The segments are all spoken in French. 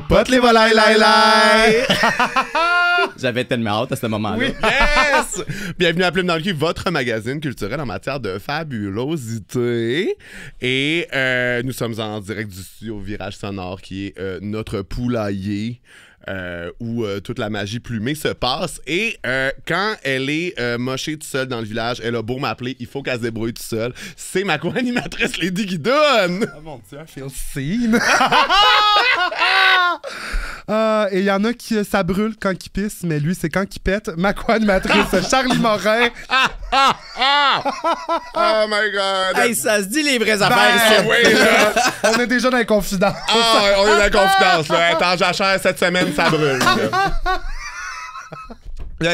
Pot, les volailles, laï. J'avais tellement hâte à ce moment-là. Oui, yes! Bienvenue à Plume dans le cul, votre magazine culturel en matière de fabulosité. Et nous sommes en direct du studio Virage Sonore, qui est notre poulailler. Où toute la magie plumée se passe. Et quand elle est mochée toute seule dans le village, elle a beau m'appeler, il faut qu'elle se débrouille toute seule. C'est ma co-animatrice Lady qui donne. Oh mon Dieu, I feel seen. Et il y en a qui ça brûle quand ils pissent, mais lui, c'est quand il pète. Ma co-animatrice Charlie Morin. Oh my God. Hey, ça se dit les vraies affaires ici. Oui, là. On est déjà dans les confidences. Ah, on est dans la confidence. Là. Attends, j'achète cette semaine, ça brûle.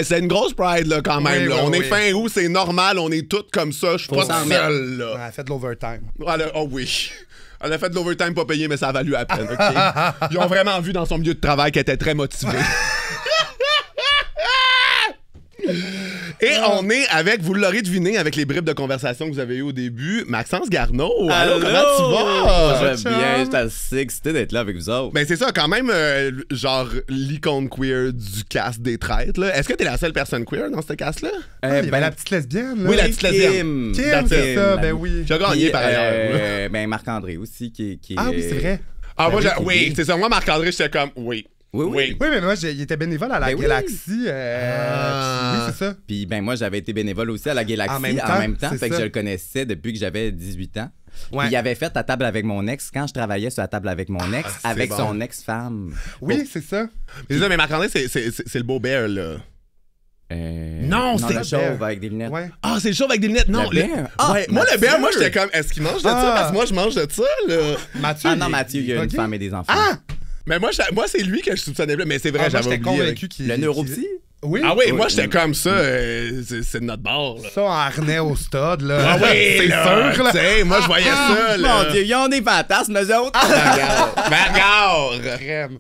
C'est une grosse pride là, quand même. Oui, là. oui, on est oui. fin août, c'est normal, on est tous comme ça. Je suis pas s'en tout seul. Là. Elle a fait de l'overtime. Oh oui. Elle a fait de l'overtime pas payé, mais ça a valu la peine. Okay? Ils ont vraiment vu dans son milieu de travail qu'elle était très motivée. Et on est avec, vous l'aurez deviné, avec les bribes de conversation que vous avez eues au début, Maxence Garneau. Allô, comment tu vas? Je vais bien, je suis assez excité d'être là avec vous autres. Ben c'est ça, quand même, genre l'icône queer du cast des traîtres. Là. Est-ce que t'es la seule personne queer dans ce cast-là? Il y avait la petite lesbienne. Là. Oui, la petite lesbienne. Kim, That's c'est it. ça, ben oui. J'ai gagné par ailleurs. Ben Marc-André aussi qui Ah oui, c'est vrai. Ah, moi, Ben oui, c'est ça. Moi, Marc-André, j'étais comme, oui. Oui. Oui, mais moi, il était bénévole à la Ben oui. Galaxie. Oui, c'est ça. Puis ben moi, j'avais été bénévole aussi à la Galaxie En même temps, c'est fait que ça. je le connaissais depuis que j'avais 18 ans. Ouais. Puis il avait fait à table avec mon ex quand je travaillais sur la table avec mon ex, c'est avec bon. son ex-femme. Oui, c'est ça. Mais ça, mais Marc-André, c'est le beau bear, là. Non, c'est le le chauve bear. avec des lunettes. Ouais. Ah, c'est le chauve avec des lunettes. Non, Le bear? Ouais, moi, le bear, moi, j'étais comme, est-ce qu'il mange de ça? Ah. Parce que moi, je mange de ça, là. Mathieu. Ah non, Mathieu, il y a une Ok. femme et des enfants. Ah! Mais moi, c'est lui que je soupçonnais. Mais c'est vrai, Moi, j'avais j'étais oublié. convaincu qu'il... Le neuropsy? Oui. Ah oui, moi, Oui. j'étais comme ça. C'est de notre bord, là. Ça en harnais au stade, là. Ah oui, c'est là, sûr, là. tu sais, moi, je voyais ça, là. Mon Dieu, ils ont des fantasmes, eux autres. Ben, regarde! Crème.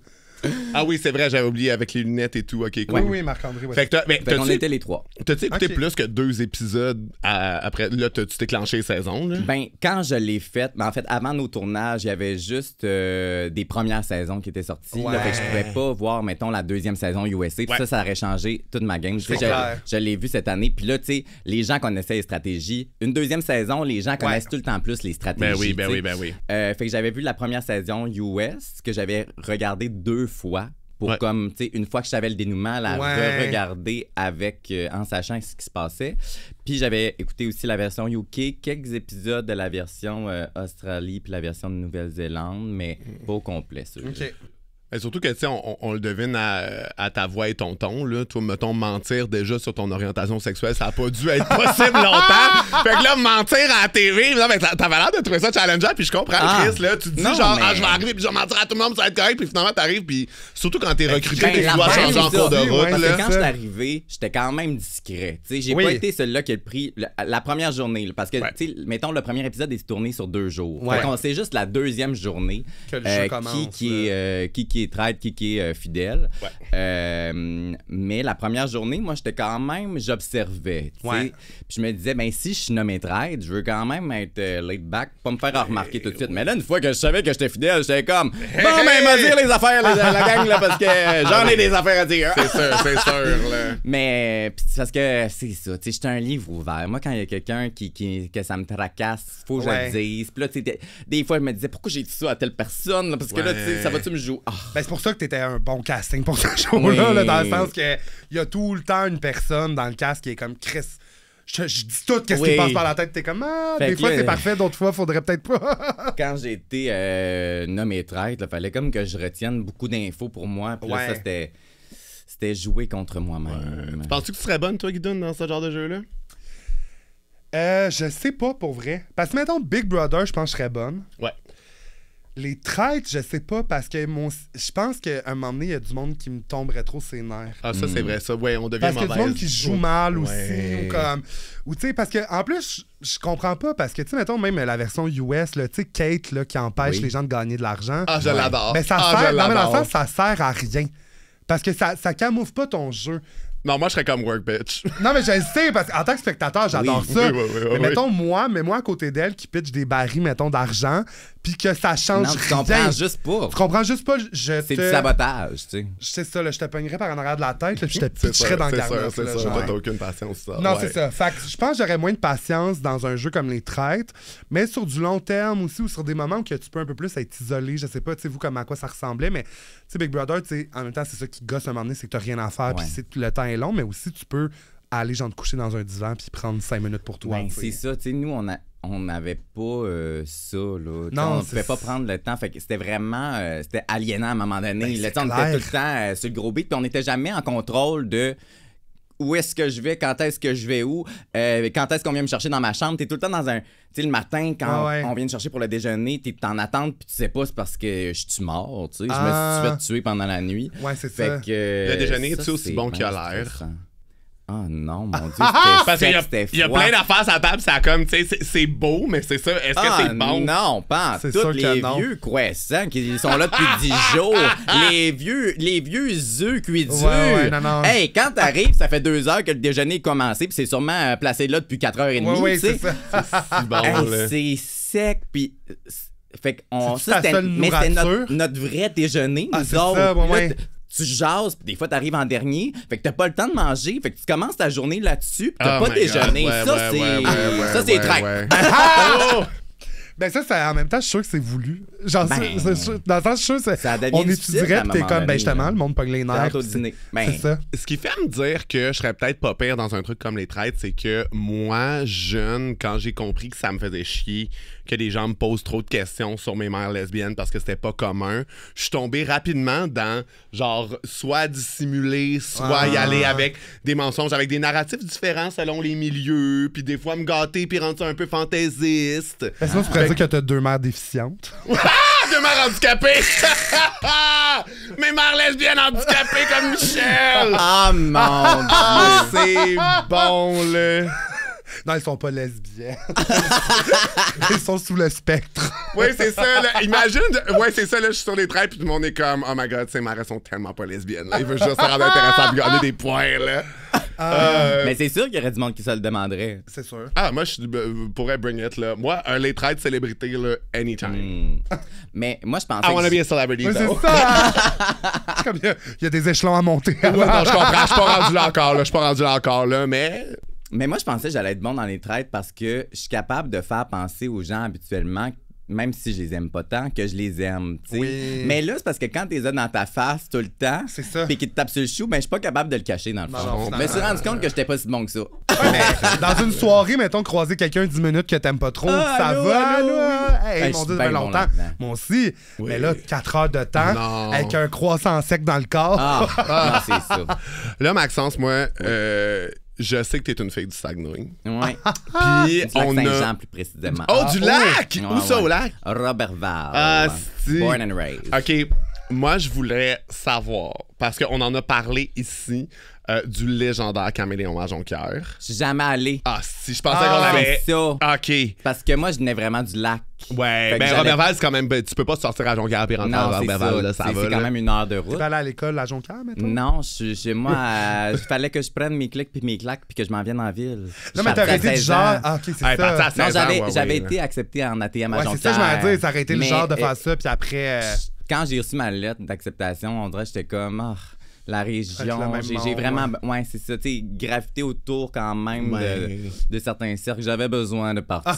Ah oui, c'est vrai, j'avais oublié avec les lunettes et tout. OK, cool. Oui, oui, Marc-André. Ouais. Fait que Fait qu'on était les trois. t'as-tu écouté Ok. plus que 2 épisodes après? Là, tu t'es clenché les saisons, là? Ben, quand je l'ai faite, ben, en fait, avant nos tournages, il y avait juste des premières saisons qui étaient sorties. Ouais. Là, fait que je pouvais pas voir, mettons, la deuxième saison USA. Puis Ouais. ça aurait changé toute ma game. C'est Je- clair. Je l'ai vu cette année. Puis là, tu sais, les gens connaissaient les stratégies. Une deuxième saison, les gens connaissent tout le temps plus les stratégies. Ben oui, ben tu sais. oui, ben oui. Fait que j'avais vu la première saison US, que j'avais regardé 2 fois. Pour Ouais. comme, tu sais, une fois que je savais le dénouement, la Ouais. re-regarder avec, en sachant ce qui se passait. Puis j'avais écouté aussi la version UK, quelques épisodes de la version Australie puis la version de Nouvelle-Zélande, mais pas au complet, ça. OK. Et surtout que, tu sais, on le devine à ta voix et ton ton, là. Toi, mettons, mentir déjà sur ton orientation sexuelle, ça a pas dû être possible longtemps. Fait que là, mentir à la TV, non, mais t'avais l'air de trouver ça challengeant, puis je comprends, Ah. Chris, là. Tu te dis, Non, genre, mais- je vais arriver, puis je vais mentir à tout le monde, ça va être correct, puis finalement, t'arrives, puis surtout quand t'es recruté, Ben, puis tu dois l'affaire, changer en c'est cours de ça. route, Ouais, Parce là. que quand ça. je suis arrivé, j'étais quand même discret. Tu sais, j'ai Oui. pas été celui-là qui a pris la première journée. Là, parce que, Ouais. tu sais, mettons, le premier épisode est tourné sur 2 jours. Ouais. C'est juste la deuxième journée Que le jeu commence, qui est traître, qui est fidèle. Ouais. Mais la première journée, moi, j'étais quand même, j'observais. Tu sais. Ouais. Puis je me disais, ben si je suis nommé traître, je veux quand même être laid back, pas me faire remarquer tout de suite. Mais là, une fois que je savais que j'étais fidèle, j'étais comme, bon, ben, m'a dire les affaires, la gang, là, parce que j'en ai des affaires à dire. C'est sûr, là. Mais pis c'est parce que c'est ça, tu sais, j'étais un livre ouvert. Moi, quand il y a quelqu'un que ça me tracasse, faut que je Ouais. le dise. Puis là, tu sais, des fois, je me disais, pourquoi j'ai dit ça à telle personne? Là? Parce que là, tu sais, ça va-tu me jouer? Ah. Ben, c'est pour ça que t'étais un bon casting pour ce show-là, Oui. là, dans le sens que il y a tout le temps une personne dans le cast qui est comme Chris. Je dis tout qu'est-ce Oui. qui passe par la tête. T'es comme, ah, Fait des que fois là- c'est parfait, d'autres fois faudrait peut-être pas. Quand j'ai été nommé traître, il fallait comme que je retienne beaucoup d'infos pour moi. Puis là, Ouais. ça, c'était jouer contre moi-même. Tu penses-tu que tu serais bonne, toi, Guidoune, dans ce genre de jeu-là? Je sais pas pour vrai. Parce que mettons Big Brother, je pense que je serais bonne. Ouais. Les traites, je sais pas, parce que je pense qu'à un moment donné, il y a du monde qui me tomberait trop ses nerfs. Ah, ça, c'est vrai, ça. Ouais, on devient Parce qu'il y a du monde mauvaise. qui joue mal aussi, Ouais. ou comme... Ou tu sais, parce que, en plus, je comprends pas, parce que, tu sais, mettons, même la version US, là, tu sais, Kate, là, qui empêche Oui. les gens de gagner de l'argent. Ah, je l'adore. Mais ça Ah, sert... je Non, mais dans le l'adore. sens, ça sert à rien. Parce que ça camoufle pas ton jeu. Non, moi, je serais comme work, bitch. Non, mais je le sais, parce qu'en tant que spectateur, j'adore Oui. ça. Oui, oui, oui, mais oui. mettons, moi à côté d'elle, qui pitch des barils, mettons, d'argent, puis que ça change Non, tu rien. comprends juste pas. Tu comprends juste pas, C'est du sabotage, tu sais. C'est ça, là, je te pognerais par en arrière de la tête, là, puis je te C'est pitcherais ça, dans le c'est ça, garnotte. c'est là, ça. genre. T'as aucune patience, ça. Non, Ouais. c'est ça. Fait que je pense que j'aurais moins de patience dans un jeu comme les traites, mais sur du long terme aussi, ou sur des moments où que tu peux un peu plus être isolé. Je sais pas, tu sais, vous, comme à quoi ça ressemblait, mais tu sais, Big Brother, tu sais, en même temps, c'est ça qui gosse un moment donné, c'est que t'as rien à faire, puis Ouais. le temps est long, mais aussi tu peux aller, genre, te coucher dans un divan, puis prendre 5 minutes pour toi. Ben, tu sais. c'est ça, tu sais, nous, on n'avait pas ça, là. Tu sais, Non, on ne c'est- pouvait pas prendre le temps. Fait que c'était vraiment... c'était aliénant à un moment donné. Ben, Là, c'est tu sais, on était clair. tout le temps sur le gros beat, puis on n'était jamais en contrôle de où est-ce que je vais, quand est-ce que je vais où, quand est-ce qu'on vient me chercher dans ma chambre. T'es tout le temps dans un... Tu sais, le matin, quand Ouais. on vient me chercher pour le déjeuner, t'es en attente, puis tu sais pas, c'est parce que je suis mort, tu sais. Je Ah. me suis fait tuer pendant la nuit. Ouais, c'est Fait ça. que... Le déjeuner, ça, est-tu aussi c'est bon qu'il a bien l'air? stressant. Ah non, mon Dieu, Parce qu'il y a, c'était il y a froid. plein d'affaires à la table, ça comme, tu sais, c'est beau, mais c'est ça. Est-ce que c'est bon? Non, pas C'est tous sûr que les non. vieux croissants qui sont là depuis 10 jours. Les vieux œufs cuits durs. Ouais, non. Hey, quand t'arrives, ça fait 2 heures que le déjeuner est commencé, puis c'est sûrement placé là depuis 4h30. Ouais, tu sais. c'est ça. C'est bon, Hey, là. c'est sec, puis... Fait qu'on... C'est-tu ta seule mais c'était nourriture? notre vrai déjeuner, Ah, nous c'est autres. ça, ouais, Là, ouais. tu jases, puis des fois, t'arrives en dernier, fait que t'as pas le temps de manger, fait que tu commences ta journée là-dessus, puis t'as Oh pas my déjeuné. God. Ouais, Ça, ouais, c'est... ouais, ouais, ça, c'est ouais, traite. ouais. Oh! Ben ça, en même temps, je suis sûr que c'est voulu. Genre, Ben, c'est sûr- dans le sens, je suis sûr que ça devient on difficile étudierait, à un pis t'es moment comme, ben donné, justement, là. le monde pogne les nerfs. Tantôt pis c'est- dîner. Ben, C'est ça. Ce qui fait me dire que je serais peut-être pas pire dans un truc comme les traites, c'est que moi, jeune, quand j'ai compris que ça me faisait chier, que les gens me posent trop de questions sur mes mères lesbiennes parce que c'était pas commun, je suis tombé rapidement dans, genre, soit dissimuler, soit y Ah. aller avec des mensonges, avec des narratifs différents selon les milieux, puis des fois me gâter puis rendre ça un peu fantaisiste. Ben, sinon, tu pourrais dire que t'as 2 mères déficientes. Deux mères handicapées! Mes mères lesbiennes handicapées comme Michel! ah mon Ah, c'est bon, là! Non, ils sont pas lesbiennes. Ils sont sous le spectre. Oui, c'est ça, là. Imagine, ouais, c'est ça, là, je suis sur les traits, puis tout le monde est comme, oh my god, ces mères, elles sont tellement pas lesbiennes, là. Ils veulent juste se rendre intéressant de gagner des points, là. Mais c'est sûr qu'il y aurait du monde qui se le demanderait. C'est sûr. Ah, moi, je pourrais bring it, là. Moi, les traits de célébrité, là, anytime. Mais moi, je pensais I wanna que... be a celebrity, Mais c'est though. ça! C'est comme, il y a des échelons à monter. Ouais, non, je comprends, je suis pas rendu là encore, là. Je suis pas rendu là encore, là, mais... Mais moi, je pensais que j'allais être bon dans les traites parce que je suis capable de faire penser aux gens habituellement, même si je les aime pas tant, que je les aime. Tu sais. Oui. Mais là, c'est parce que quand t'es dans ta face tout le temps, C'est ça. puis qu'ils te tapent sur le chou, ben je suis pas capable de le cacher dans le Non, fond. non, Je me suis finalement, rendu compte que j'étais pas si bon que ça. Dans une soirée, mettons, croiser quelqu'un 10 minutes que t'aimes pas trop, Ah, ça allô, va, allô, là? oui. Hey, Hey, mon je Dieu, suis ça fait bien bon longtemps. là-dedans. Moi aussi. Oui. Mais là, 4 heures de temps, Non. avec un croissant sec dans le corps. Ah, non, c'est ça. Là, Maxence, moi, je sais que t'es une fille du Saguenay. Ouais. Puis, Du lac on Saint-Jean, a... plus précisément. Oh, du lac! Ouais, Où ça, ouais. au lac? Robertval. Ah, si. Born and raised. OK. Moi, je voulais savoir, parce qu'on en a parlé ici, du légendaire Caméléon à Jonquière. Je suis jamais allé. Ah, si, je pensais Ah, qu'on avait... C'est ça. OK. Parce que moi, je venais vraiment du lac. Ouais, Fait que ben j'allais- Robertval, c'est quand même... Tu peux pas sortir à Jonquière et rentrer à Non, c'est ça. Robertval, là, ça C'est va, c'est quand là. même 1 heure de Tu route. vas aller à l'école à Jonquière, mettons? Non, chez moi, il fallait que je prenne mes clics puis mes claques puis que je m'en vienne en ville. Non, mais t'aurais été du 16 genre. ans. Ah, ok, c'est Ouais, parti à ça. Non, 16 ans, j'avais ouais, été accepté en ATM à Ouais, c'est Jonquière. ça, je m'en dire. Ça aurait été le Mais, genre de faire ça, puis après. Quand j'ai reçu ma lettre d'acceptation, on dirait que j'étais comme... ah, la Avec le région, même j'ai monde, vraiment... Ouais, c'est ça, tu sais, gravité autour quand même Ouais. de certains cercles. J'avais besoin de partir.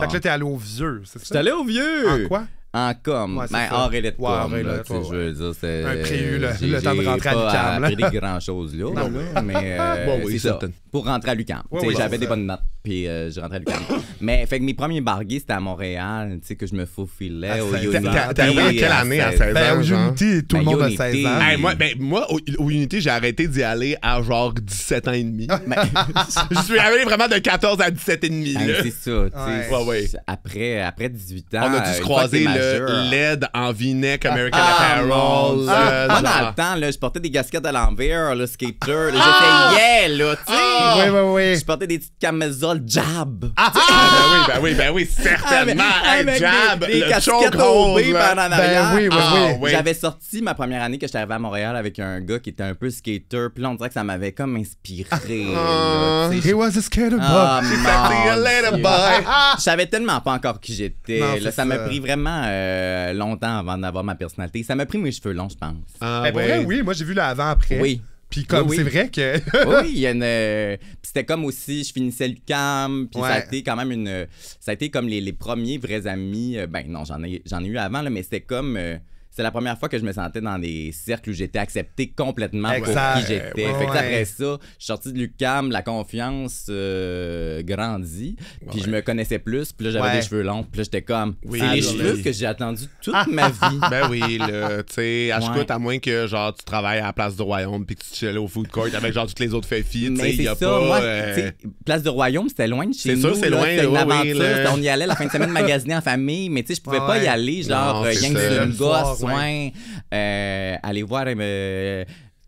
Fait que là, t'es allé au vieux, c'est ça? J'étais allé au vieux! En quoi? En com. Ouais, c'est Ben, ça. hors et lettres Ouais, hors et com. là, lettres, tu sais, je veux dire, c'est... Un préu, là, j'ai- le temps de j'ai rentrer à pas l'UQAM, là. appris des grands choses là, mais Bon, oui, c'est ça. certaine. pour rentrer à l'UQAM. Ouais, Tu sais, oui, j'avais c'est des ça. bonnes notes, puis je rentrais à l'UQAM. Mais fait que mes premiers barguets, c'était à Montréal, tu sais, que je me faufilais À au 16 ans. Unity. T'es arrivé à quelle année à 16 Ben, ans? au genre? Unity, tout le Ben, monde a Unity. 16 ans. Hey, moi, au Unity, j'ai arrêté d'y aller à genre 17 ans et demi. Ben, Je suis allé vraiment de 14 à 17 et demi. ben, là. c'est ça, tu sais. Ouais, ouais. Après 18 ans. On a dû se une croiser fois que t'es le majeur. LED en V-neck American Ah, mon Apparel. Dieu. Moi, dans le temps, là, je portais des casquettes à l'envers, le skater. J'essayais, là, tu sais. Oui. Je portais des petites camisoles jab. Ben oui, certainement. Hey, Avec Jab, des le casquettes chokehold, OB là. par en arrière. oui, oui, Ah, oui. oui. J'avais sorti ma première année que j'étais arrivé à Montréal avec un gars qui était un peu skater. Puis là, on dirait que ça m'avait comme inspiré. là, tu sais. He was a skater boy. Ah, See you later, mon Dieu. boy. Je savais tellement pas encore qui j'étais. Non, Là, c'est ça m'a ça. pris vraiment longtemps avant d'avoir ma personnalité. Ça m'a pris mes cheveux longs, je pense. Ah, Ben, pour vrai, oui, moi j'ai vu le avant-après. Oui. Puis comme Oui, c'est oui. vrai que. Oui, il y a une. Puis c'était comme aussi, je finissais le camp, puis ça a Ouais. été quand même une. Ça a été comme les premiers vrais amis. Ben non, j'en ai eu avant, là, mais c'était comme. C'est la première fois que je me sentais dans des cercles où j'étais accepté complètement Exact. pour qui j'étais. Ouais, Fait que ouais. après ça, je suis sorti de l'UQAM, la confiance grandit, puis je me connaissais plus, puis là j'avais Ouais. des cheveux longs, puis là j'étais comme. Oui, c'est les oui. cheveux que j'ai attendu toute ma vie. Ben oui, là, tu sais, à Ouais. Chicoute, à moins que, genre, tu travailles à la place du Royaume puis que tu chilles au food court avec, genre, toutes les autres filles, tu sais, Mais il y c'est a ça, pas... moi, tu sais, Place du Royaume, c'était loin de chez C'est nous. sûr, c'est là, loin, c'était une oui, aventure. là. On y allait la fin de semaine magasiner en famille, mais tu sais, je pouvais pas y Ouais. aller, genre, Non, c'est rien que ça. sur une Le soir, gosse, ouais. Aller voir, tu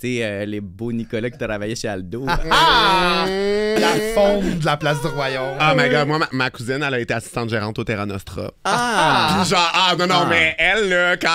sais, les beaux Nicolas qui travaillaient chez Aldo. La faune de la place du Royaume. Ah, my God, moi, ma cousine, elle a été assistante gérante au Terra Nostra. Ah! Puis genre, non, Ah. mais elle, là, quand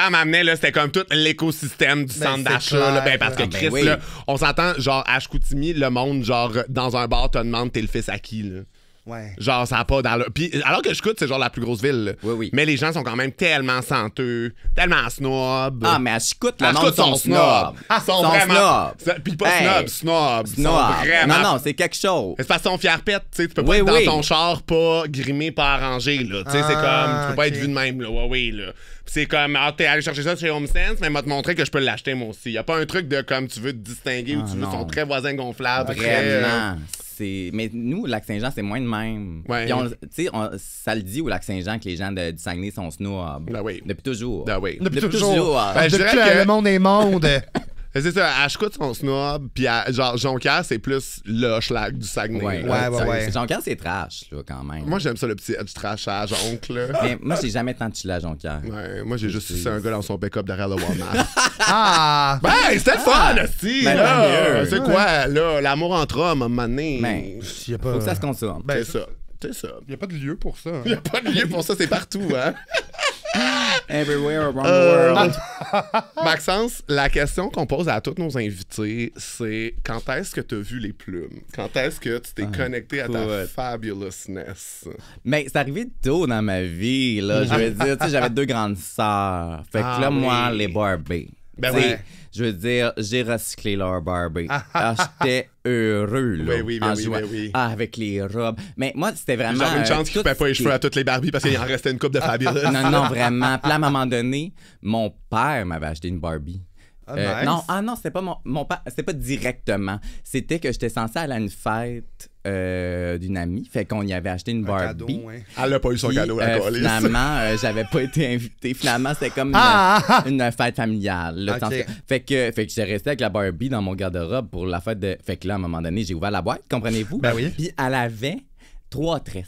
elle m'amenait, là, c'était comme tout l'écosystème du Ben, centre c'est d'achat, clair. là, ben, parce que Ah, ben Chris, oui. là, on s'entend, genre, à Chicoutimi, le monde, genre, dans un bar, te demande t'es le fils à qui, là. Ouais. Genre, ça n'a pas dans le... Puis, alors que Chicout, c'est genre la plus grosse ville, là. Oui, oui. Mais les gens sont quand même tellement santeux, tellement snobs. Ah, mais à Chicoute, le À monde Chicout, sont snobs. Ils sont Sont vraiment... snobs. Puis pas Hey. snobs. Ils sont Snobs. vraiment... Non, c'est quelque chose. C'est parce qu'ils sont fiers pète, tu sais, tu peux pas Oui, être dans oui. ton char pas grimé, pas arrangé, là. Tu sais, c'est comme, tu peux pas ok. être vu de même, là. Ouais, oui, là. Puis c'est comme, t'es allé chercher ça chez HomeSense, mais m'a te montrer que je peux l'acheter, moi aussi. Y a pas un truc de comme tu veux te distinguer ou Ah, tu veux, non. sont très voisins gonflables. très, Vraiment. Mais nous, Lac-Saint-Jean, c'est moins de même. Ouais. Puis tu sais, ça le dit au Lac-Saint-Jean que les gens du Saguenay sont snobs. Ben oui. Depuis toujours. Ben oui. Depuis toujours. Ben, je Depuis dirais que que- le monde est monde. C'est ça, à Chicout, ils sont snobs, puis à genre Jonquière, c'est plus le schlag du Saguenay. Ouais, là. ouais. Jonquière, c'est trash, là, quand même. Moi, j'aime ça, le petit edge trashage, oncle, là. Mais moi, j'ai jamais tant de chillé à Jonquière. Ouais, moi, j'ai juste sucé un gars dans son pick-up derrière le Walmart. Ah! Ben, c'était le fun, aussi, Ben, là. tant mieux. C'est quoi, là, l'amour entre hommes, à un moment donné? Mais Y a pas... faut que ça se consomme. Ben, C'est ça. C'est ça. y a pas de lieu pour ça. Il n'y a pas de lieu pour ça, c'est partout, hein? Everywhere around the world. Maxence, la question qu'on pose à tous nos invités, c'est quand est-ce que tu as vu les plumes? Quand est-ce que tu t'es connecté à ta écoute. fabulousness? Mais c'est arrivé tôt dans ma vie, là. Je veux dire, tu sais, j'avais 2 grandes sœurs. Fait que Ah là, oui. moi, les Barbies. Ben Tu sais, oui. Je veux dire, j'ai recyclé leur Barbie. J'étais heureux, là. Oui, oui, oui, en oui, jouant. oui, oui. Ah, avec les robes. Mais moi, c'était vraiment. Genre une chance qu'il tout coupait pas les ce cheveux qui- à toutes les Barbies parce qu'il en restait une coupe de Fabulous. Non, vraiment. Puis là, à un moment donné, mon père m'avait acheté une Barbie. Ah, nice. Non, c'était pas mon père, c'était pas directement. C'était que j'étais censé aller à une fête d'une amie, fait qu'on y avait acheté une Un Barbie. cadeau, ouais. Elle a pas eu son Puis, cadeau, la calice. finalement, j'avais pas été invité. Finalement, c'était comme une fête familiale. Là, Ok. dans ce cas. Fait que j'ai resté avec la Barbie dans mon garde-robe pour la fête de... Fait que là, à un moment donné, j'ai ouvert la boîte, comprenez-vous? Ben oui. Puis elle avait 3 tresses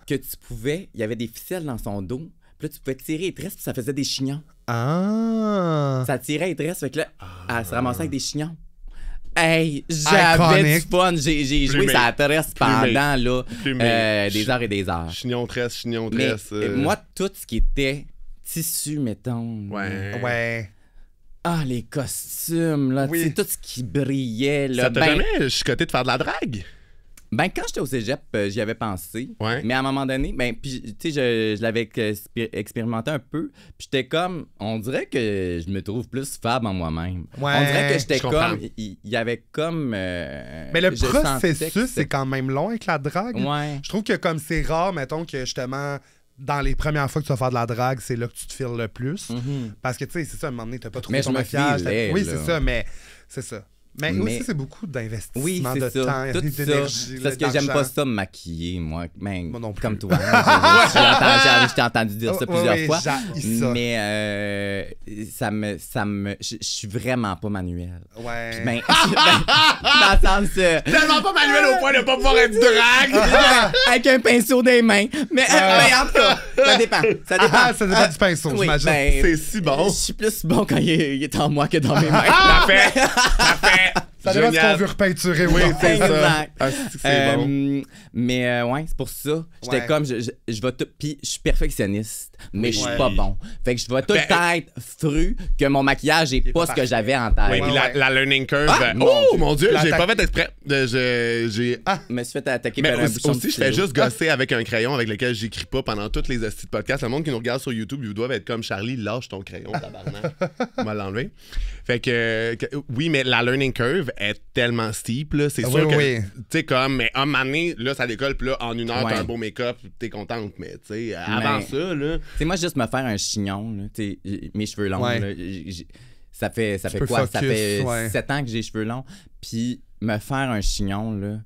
que tu pouvais... Il y avait des ficelles dans son dos. Puis là, tu pouvais tirer les tresses, puis ça faisait des chignons. Ah! Ça tirait les tresses, fait que là, elle se ramassait avec des chignons. Hey, j'avais du Iconic. fun. J'ai joué Plumé. sa tresse pendant là, Plumé. des heures et des heures. Chignon tresse. Mais moi, tout ce qui était tissu, mettons. Ouais. Ouais. Ah, les costumes, là. Oui. Tu sais, tout ce qui brillait, là. Ça t'a jamais chicoté de faire de la drague? Ben, quand j'étais au cégep, j'y avais pensé. Ouais. Mais à un moment donné, ben, puis, tu sais, je l'avais expérimenté un peu. Puis j'étais comme, on dirait que je me trouve plus fab en moi-même. Ouais, on dirait que j'étais je comprends. comme, il y avait comme. Mais le je sentais que processus, c'est c'était- quand même long avec la drague. Ouais. Je trouve que comme c'est rare, mettons que justement, dans les premières fois que tu vas faire de la drague, c'est là que tu te files le plus. Mhm. Parce que, tu sais, c'est ça, à un moment donné, t'as pas trouvé Mais ton je me maquillage. filais, Oui, là. c'est ça, mais c'est ça. Mais aussi, c'est beaucoup d'investissement de temps, Tout d'énergie. ça. Parce que j'aime pas ça me maquiller, moi. Moi non plus. Comme toi. Je t'ai entendu dire ça plusieurs fois. Ça. Mais je suis vraiment pas manuel. Ouais. Puis ben, dans le sens... Tellement pas manuel au point de pas pouvoir être drague. avec un pinceau des mains. Mais en tout cas, ça dépend. Ça dépend Du pinceau, oui, j'imagine. ben, C'est si bon. Je suis plus bon quand il est en moi que dans mes mains. Parfait. Ça dépend de ce qu'on Génial. veut repeinturer. Oui, c'est ça. Exact. Ah, c'est bon. Mais ouais, c'est pour ça. J'étais Ouais. comme, je vais tout. Puis je suis perfectionniste, mais je suis Ouais. pas bon. Fait que je vais tout le temps être fru que mon maquillage est pas ce que j'avais en tête. Oui, puis ouais. la learning curve. Ah, Mon Dieu, j'ai L'attaque. pas fait exprès. J'ai. Je me suis fait attaquer Mais par un bouchon de aussi, je fais stylo. juste gosser avec un crayon avec lequel j'écris pas pendant toutes les hosties de podcast. Le monde qui nous regarde sur YouTube, ils doivent être comme Charlie, lâche ton crayon, tabarnak. On va l'enlever. Fait oui, mais la learning curve est tellement steep, là. C'est sûr que, oui. tu sais, comme, mais un moment donné, là, ça décolle, puis là, en 1 heure, Ouais. t'as un beau make-up, t'es contente. Mais, tu sais, avant Mais- ça, là. Tu sais, moi, juste me faire un chignon, là, tu sais, mes cheveux longs, Ouais. là, ça fait peux quoi? Ça focus, fait ouais. 7 ans que j'ai les cheveux longs. Puis me faire un chignon, là,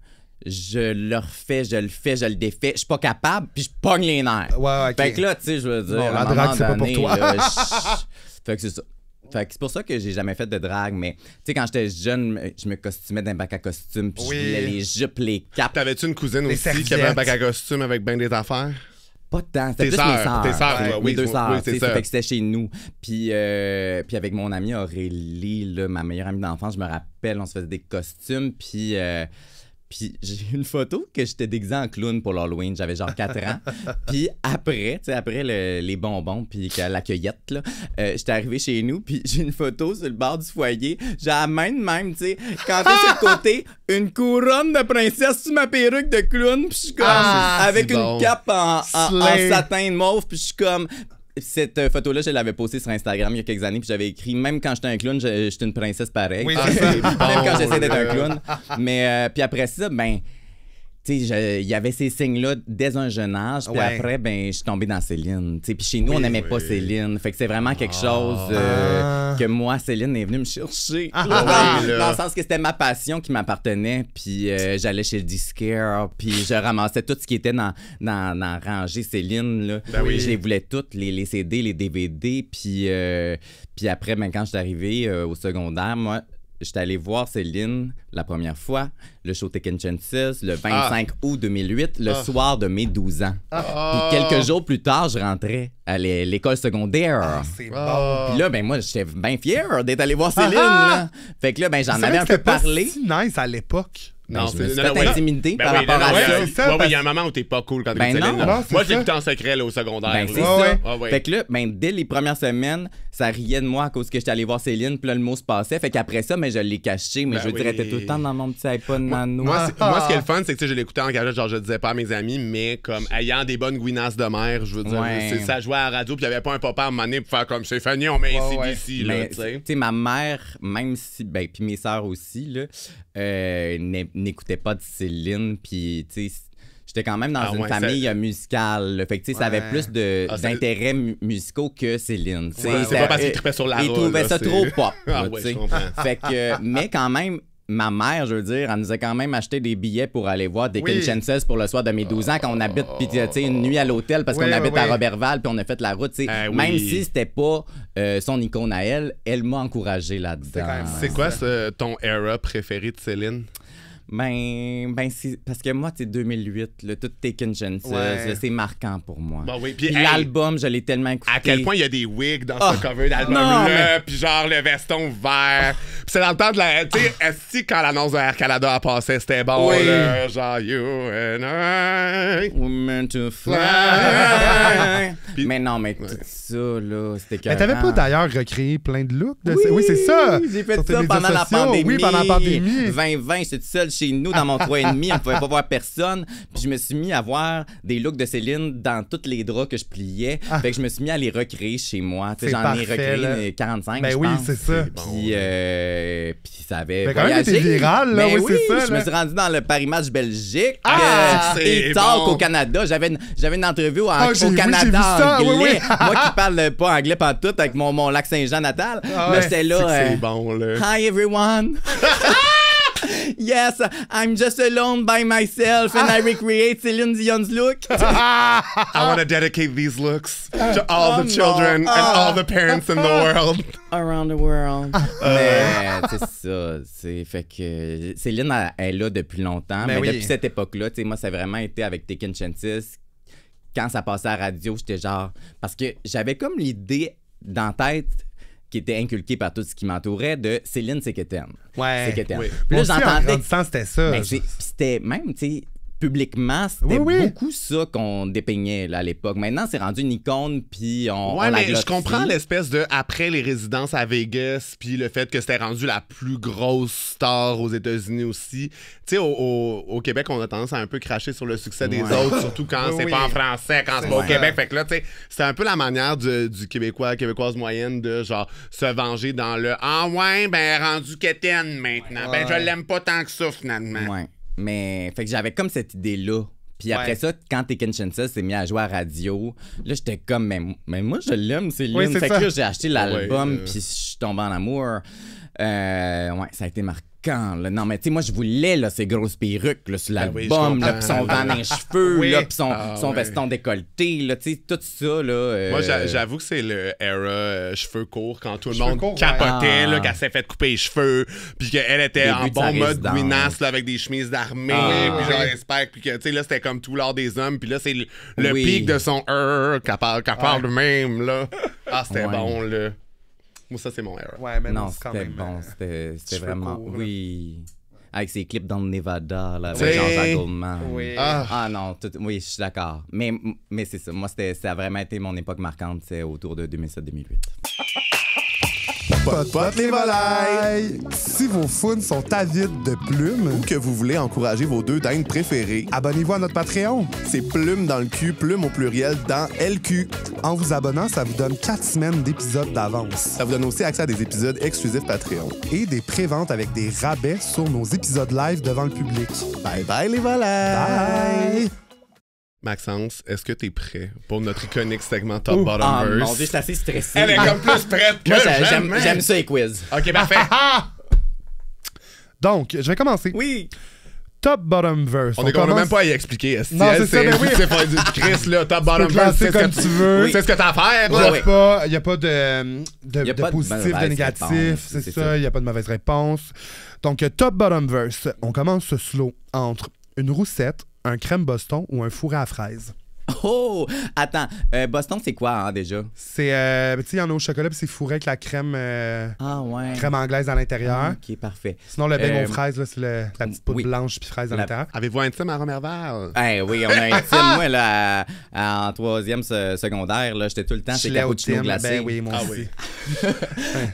je le refais, je le défais. Je suis pas capable, puis je pogne les nerfs. Ouais, ok. Fait que là, tu sais, je veux dire, Bon, à la un drague, moment c'est pas pour donné, toi. là, fait que c'est ça. Fait que c'est pour ça que j'ai jamais fait de drague, mais tu sais, quand j'étais jeune, je me costumais d'un bac à costume, puis Oui. je voulais les jupes, les capes. T'avais-tu une cousine Les aussi qui avait un serviettes. bac à costume avec ben des affaires? Pas tant, c'était Tes plus sœurs, mes sœurs. tes sœurs, Ouais, oui, mes deux oui, sœurs, oui, c'est tu sais, ça. fait que c'était chez nous. Puis avec mon amie Aurélie, là, ma meilleure amie d'enfance, je me rappelle, on se faisait des costumes, puis j'ai une photo que j'étais déguisé en clown pour l'Halloween, j'avais genre 4 ans. Puis après, tu sais, après les bonbons, puis la cueillette, là, j'étais arrivé chez nous, puis j'ai une photo sur le bord du foyer, j'ai la main de même, tu sais, quand t'es sur le côté, une couronne de princesse sur ma perruque de clown, puis je suis comme, avec c'est une bon. cape en Slay. satin de mauve, puis je suis comme... Cette photo-là, je l'avais postée sur Instagram il y a quelques années, puis j'avais écrit, même quand j'étais un clown, j'étais une princesse pareille. Oui, Même c'est ça. quand j'essaie d'être un là. clown. Mais puis après ça, ben, tu sais, il y avait ces signes-là dès un jeune âge, puis Ouais. après, ben, je suis tombé dans Céline. Tu sais, puis chez nous, on n'aimait pas Céline. Fait que c'est vraiment quelque chose que moi, Céline est venue me chercher. oui, dans là. le sens que c'était ma passion qui m'appartenait, puis j'allais chez le disquaire, puis je ramassais tout ce qui était dans rangée Céline, là. Ben oui. Je les voulais toutes, les CD, les DVD, puis après, ben, quand je suis arrivé au secondaire, moi, j'étais allé voir Céline la première fois, le show Taken Chances, le 25 août 2008, le soir de mes 12 ans. Puis quelques jours plus tard, je rentrais à l'école secondaire. C'est bon. Puis là, ben moi, j'étais bien fier d'être allé voir Céline. Là. Fait que là, ben j'en C'est avais vrai un que peu c'était pas parlé. si nice à l'époque. Ben, je me suis non, fait ouais. intimider Ben par oui, rapport non, à ouais, ça. c'est ça, ouais, il y a un moment où t'es pas cool quand Ben t'écoutes Céline. non. là. Non, c'est Moi, je ça. l'écoutais en secret là, au secondaire. Ben, là. c'est Ouais, ça. ouais. Ah, ouais. Fait que là, ben, dès les premières semaines, ça riait de moi à cause que j'étais allé voir Céline, puis là, le mot se passait. Fait qu'après ça, mais je l'ai caché, mais Ben je veux dire, elle oui. était tout le temps dans mon petit iPod nano. Moi, ce qui est le fun, c'est que tu sais, je l'écoutais en cachette, genre je le disais pas à mes amis, mais comme ayant des bonnes gouinasses de mer, je veux dire, Ouais. ça jouait à la radio, puis il y avait pas un papa à un moment donné pour faire comme c'est Fanny, on met ici, ouais. d'ici, là, Mais, tu tu sais. sais, ma mère, même si, ben, puis mes sœurs aussi, là, n'écoutaient pas de Céline, puis, tu sais, j'étais quand même dans Ah une ouais, famille musicale, là. Fait que, tu sais, ça avait Ouais. plus d'intérêts musicaux que Céline, tu sais. Ouais, c'est pas parce qu'ils trippaient sur la Ils roue, trouvaient là, ça c'est- trop pop, Ah là, ouais, tu sais. je comprends. Fait que, mais quand même, ma mère, je veux dire, elle nous a quand même acheté des billets pour aller voir des Oui. Chances pour le soir de mes 12 ans quand on habite, puis tu sais, une nuit à l'hôtel parce Oui, qu'on oui, habite oui. à Robertval, puis on a fait la route, tu sais. Oui. Même si c'était pas son icône à elle m'a encouragé là-dedans. quand même- C'est quoi ton era préféré de Céline? Ben c'est parce que moi, c'est 2008, là, tout Taken Chances, Ouais. là, c'est marquant pour moi. Bon, oui. Puis, Puis hey, l'album, je l'ai tellement écouté. à quel point il y a des wigs dans Ah, ce cover d'album non, là, mais- puis genre le veston vert. Puis c'est dans le temps de la, tu sais, est-ce que quand l'annonce de Air Canada a passé, c'était bon Oui. là, genre you and I. We're meant to fly. Puis- mais non, mais tout ça, là, c'était Mais t'avais pas écœurant. d'ailleurs recréé plein de looks? Oui, c'est ça. J'ai fait Sur tes ça médias pendant la sociaux. pandémie. Oui, pendant la pandémie. 2020, j'étais tout seul chez nous, dans mon 3,5, on pouvait pas voir personne. Puis je me suis mis à voir des looks de Céline dans tous les draps que je pliais. Fait que je me suis mis à les recréer chez moi. Tu sais, j'en ai recréé 45, ben je oui, pense. c'est ça. Puis ça avait Mais quand même, voyagé. été viral, là, Ben oui, c'est ça. je me suis rendu dans le Paris Match Belgique. c'est et Talk bon. au Canada. J'avais une entrevue au j'ai vu Canada ça, anglais. oui, oui. Moi qui parle pas anglais pas tout avec mon lac Saint-Jean natal. Là, j'étais là. C'est bon, là. Hi everyone. Yes, I'm just alone by myself and I recreate Celine Dion's look. I want to dedicate these looks to all the children and all the parents in the world. Around the world. Mais c'est ça. Fait que Céline, elle est là depuis longtemps. Mais depuis cette époque-là, moi, ça a vraiment été avec Taking Chances. Quand ça passait à la radio, j'étais genre... Parce que j'avais comme l'idée dans la tête qui était inculquée par tout ce qui m'entourait de Céline, c'est que t'aimes. Ouais. C'est que t'aimes. Oui. Puis là, j'entendais... C'était ça. Mais c'était même, tu sais... Publiquement, c'était beaucoup ça qu'on dépeignait là, à l'époque. Maintenant, c'est rendu une icône, puis on la mais glorifie. je comprends l'espèce de après les résidences à Vegas, puis le fait que c'était rendu la plus grosse star aux États-Unis aussi. Tu sais, au Québec, on a tendance à un peu cracher sur le succès des autres, surtout quand c'est pas en français, quand c'est pas au Québec. Fait que là, tu sais, c'est un peu la manière du Québécoise moyenne de genre se venger dans le « Ah ouais, ben elle est rendue quétaine maintenant. Ben je l'aime pas tant que ça finalement. » Ouais. Mais fait que j'avais comme cette idée-là. Puis après ça, quand Taking Chances s'est mis à jouer à radio, là, j'étais comme, mais moi, je l'aime, Céline. Oui, fait ça. que là, j'ai acheté l'album, puis je suis tombé en amour. Ouais, ça a été marquant. Là. Non, mais tu sais, moi, je voulais là, ces grosses perruques là, sur l'album, là, puis son vent dans les cheveux, là, puis son veston décolleté, là, tu sais, tout ça. Là, Moi, j'avoue que c'est le era cheveux courts, quand tout le monde capotait, là, qu'elle s'est fait couper les cheveux, puis qu'elle était en bon mode Gouinasse, là, avec des chemises d'armée, puis genre respect, puis que, tu sais, là, c'était comme tout l'art des hommes, puis là, c'est le pic de son qu'elle parle de même, là. Ah, c'était bon, là. Moi, ça, c'est mon era. Ouais, mais non, c'est quand c'était même, bon. C'était vraiment... court, oui. Avec ses clips dans le Nevada, là, avec Jean-Jacques Goldman. Oui. Ah non, oui, je suis d'accord. Mais c'est ça. Moi, ça a vraiment été mon époque marquante. C'est autour de 2007-2008. Pot les volailles! Si vos founes sont avides de plumes, Ou que vous voulez encourager vos deux dindes préférées, abonnez-vous à notre Patreon. c'est Plume dans le cul, Plume au pluriel dans LQ. En vous abonnant, ça vous donne 4 semaines d'épisodes d'avance. Ça vous donne aussi accès à des épisodes exclusifs Patreon. Et des préventes avec des rabais sur nos épisodes live devant le public. Bye bye les volailles! Bye! Maxence, est-ce que t'es prêt pour notre iconique segment Top Bottom Ah Verse? mon Dieu, je suis assez stressé. Elle est comme plus prête que Moi, jamais. j'aime ça les quiz. OK, parfait. Donc, je vais commencer. Oui. Top Bottom Verse. On commence même pas à y expliquer. Non, c'est ça, mais oui. C'est pas du Chris, là, Top Bottom peux Verse, classer c'est ce comme que tu veux. C'est ce que t'as à faire, Il là. n'y a pas de Y a pas de positif, de mauvaise négatif, réponse, c'est c'est ça. ça. Il n'y a pas de mauvaise réponse. Donc, Top Bottom Verse. On commence ce slow entre une roussette, un crème Boston ou un fourré à fraises. Oh! Attends, Boston, c'est quoi, hein, déjà? C'est, tu sais, il y en a au chocolat, puis c'est fourré avec la crème, Ah, ouais. crème anglaise à l'intérieur. OK, parfait. Sinon, le beigne aux fraises, là, c'est la petite poudre oui. blanche puis fraise à l'intérieur. Avez-vous un team à Romerval? Oui, on a un team. Moi, là, en troisième secondaire, là, j'étais tout le temps chez Gilet au cappuccino thym, glacé. ben oui, moi Ah aussi.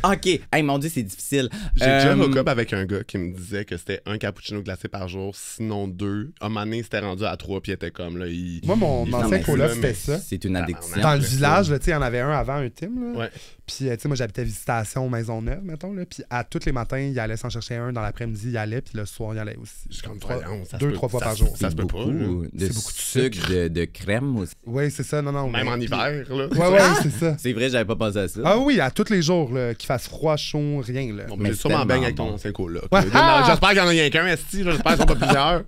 OK. Hey, mon Dieu, c'est difficile. J'ai déjà hook up avec un gars qui me disait que c'était un cappuccino glacé par jour, sinon 2. À un moment donné, c'était rendu à 3, puis il était comme, là, Moi, mon Non, ancien mais coloc, c'est- c'était ça. C'est une addiction. Dans le village, là, tu sais, il y en avait un avant un team. Là. Ouais. Puis, tu sais, moi, j'habitais Visitation Maisonneuve, mettons. Là. Puis, à tous les matins, il allait s'en chercher un. Dans l'après-midi, il allait. Puis, le soir, il allait aussi. C'est comme Trois- voyons, ça se 2-3 peut- fois ça par se- jour. Ça se peut pas, là. De C'est beaucoup de sucre. sucre, de crème aussi. Oui, c'est ça. Non. Même mais- en hiver, là. Ouais, c'est ça. C'est vrai, j'avais pas pensé à ça. Ah oui, à tous les jours, là, qu'il fasse froid, chaud, rien. Là. Bon, Mais mais c'est sûrement tellement baigne avec ton bon. ancien coloc. Ouais. J'espère qu'il y en a rien qu'un, esti. J'espère qu'ils sont pas plusieurs.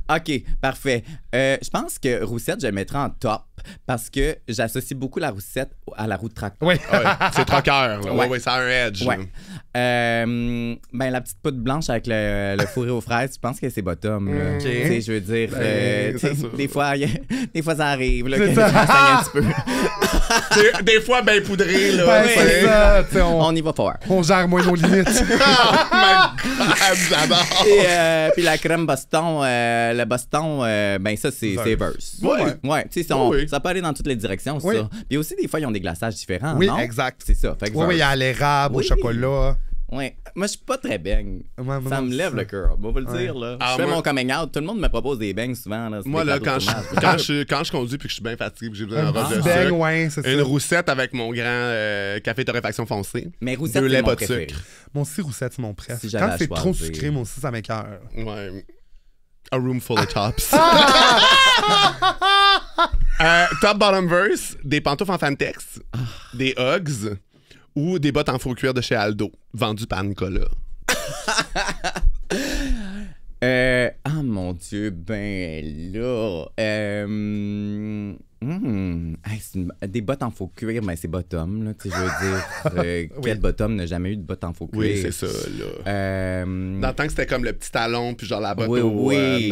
OK, parfait. Je pense que Roussette, je le mettrais en top parce que j'associe beaucoup la Roussette à la roue de tracteur. Oui. Ouais, c'est troqueur, là. Ouais. Ouais, ça a un edge. Ouais. là. Ben, la petite poudre blanche avec le fourré aux fraises, je pense que c'est bottom. Là. OK. Tu sais, je veux dire, Ben, tu sais, c'est ça. des fois, ça arrive. Là, C'est que ça. je m'enseigne un petit peu. Des fois, ben poudré, là. Ben, Ouais. c'est ça. tu sais, On y va fort. on gère moins nos limites. Oh my God, j'adore. Et puis la crème Boston, le Boston, ben ça, c'est verse. Ouais. Ouais, tu sais, Oui. ça peut aller dans toutes les directions, Oui. ça. Puis aussi, des fois, ils ont des glaçages différents, oui, non? exact. C'est ça. Fait que Oui, il y verse. a l'érable, au Oui. chocolat. Ouais. Moi, je suis pas très beigne. Ouais, moi Ça non, me c'est lève ça. le cœur. On va le Ouais. dire, là. Ah, Je fais moi- mon coming out. Tout le monde me propose des beignes souvent. Là. C'est Moi, des là, gâteaux quand de fromage. quand je conduis puis que je suis bien fatigué puis que j'ai besoin Un d'un robe de petit beigne, sucre, ouais, c'est ça. une roussette avec mon grand café torréfaction foncé. Mais roussette, Deux c'est laits, mon pas de préféré. sucre. Mon aussi roussette, c'est mon préf. Si j'avais Quand à c'est trop choisir. sucré, moi aussi, ça m'écoeure. Ouais. A room full of tops. Top bottom verse, des pantoufles en Fantex, des Uggs ou des bottes en faux cuir de chez Aldo, vendues par Nicolas. Ah mon Dieu, ben là. Hey, des bottes en faux cuir, ben c'est bottom, là. Tu sais, je veux dire, quel bottom n'a jamais eu de bottes en faux cuir? Oui, c'est ça, là. Dans le temps que c'était comme le petit talon, puis genre la botte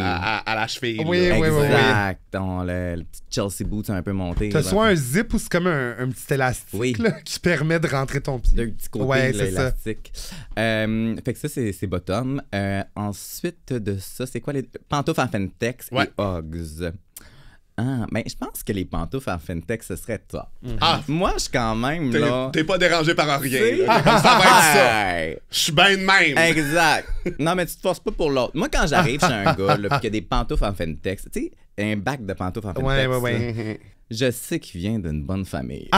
à la cheville. Oui, là. oui, oui. Exact. Le petit Chelsea boot, c'est un peu monté. T'as là. soit un zip ou c'est comme un petit élastique Oui. là, qui permet de rentrer ton pied. Deux petits côtés, Ouais, là, c'est ça. élastiques. Fait que ça, c'est bottom. Ensuite de ça, c'est quoi les pantoufles en Fentex Ouais. et Uggs? Ah, mais je pense que les pantoufles en Fentex, ce serait top. Ah, Moi, je suis quand même, t'es là... t'es pas dérangé par rien. C'est- là. T'es comme, ça va être ça. Hey! Je suis bien de même. Exact. Non, mais tu te forces pas pour l'autre. Moi, quand j'arrive chez un gars, là, pis qu'il y a des pantoufles en Fentex, tu sais, un bac de pantoufles en Fentex, Ouais. Mhm. je sais qu'il vient d'une bonne famille.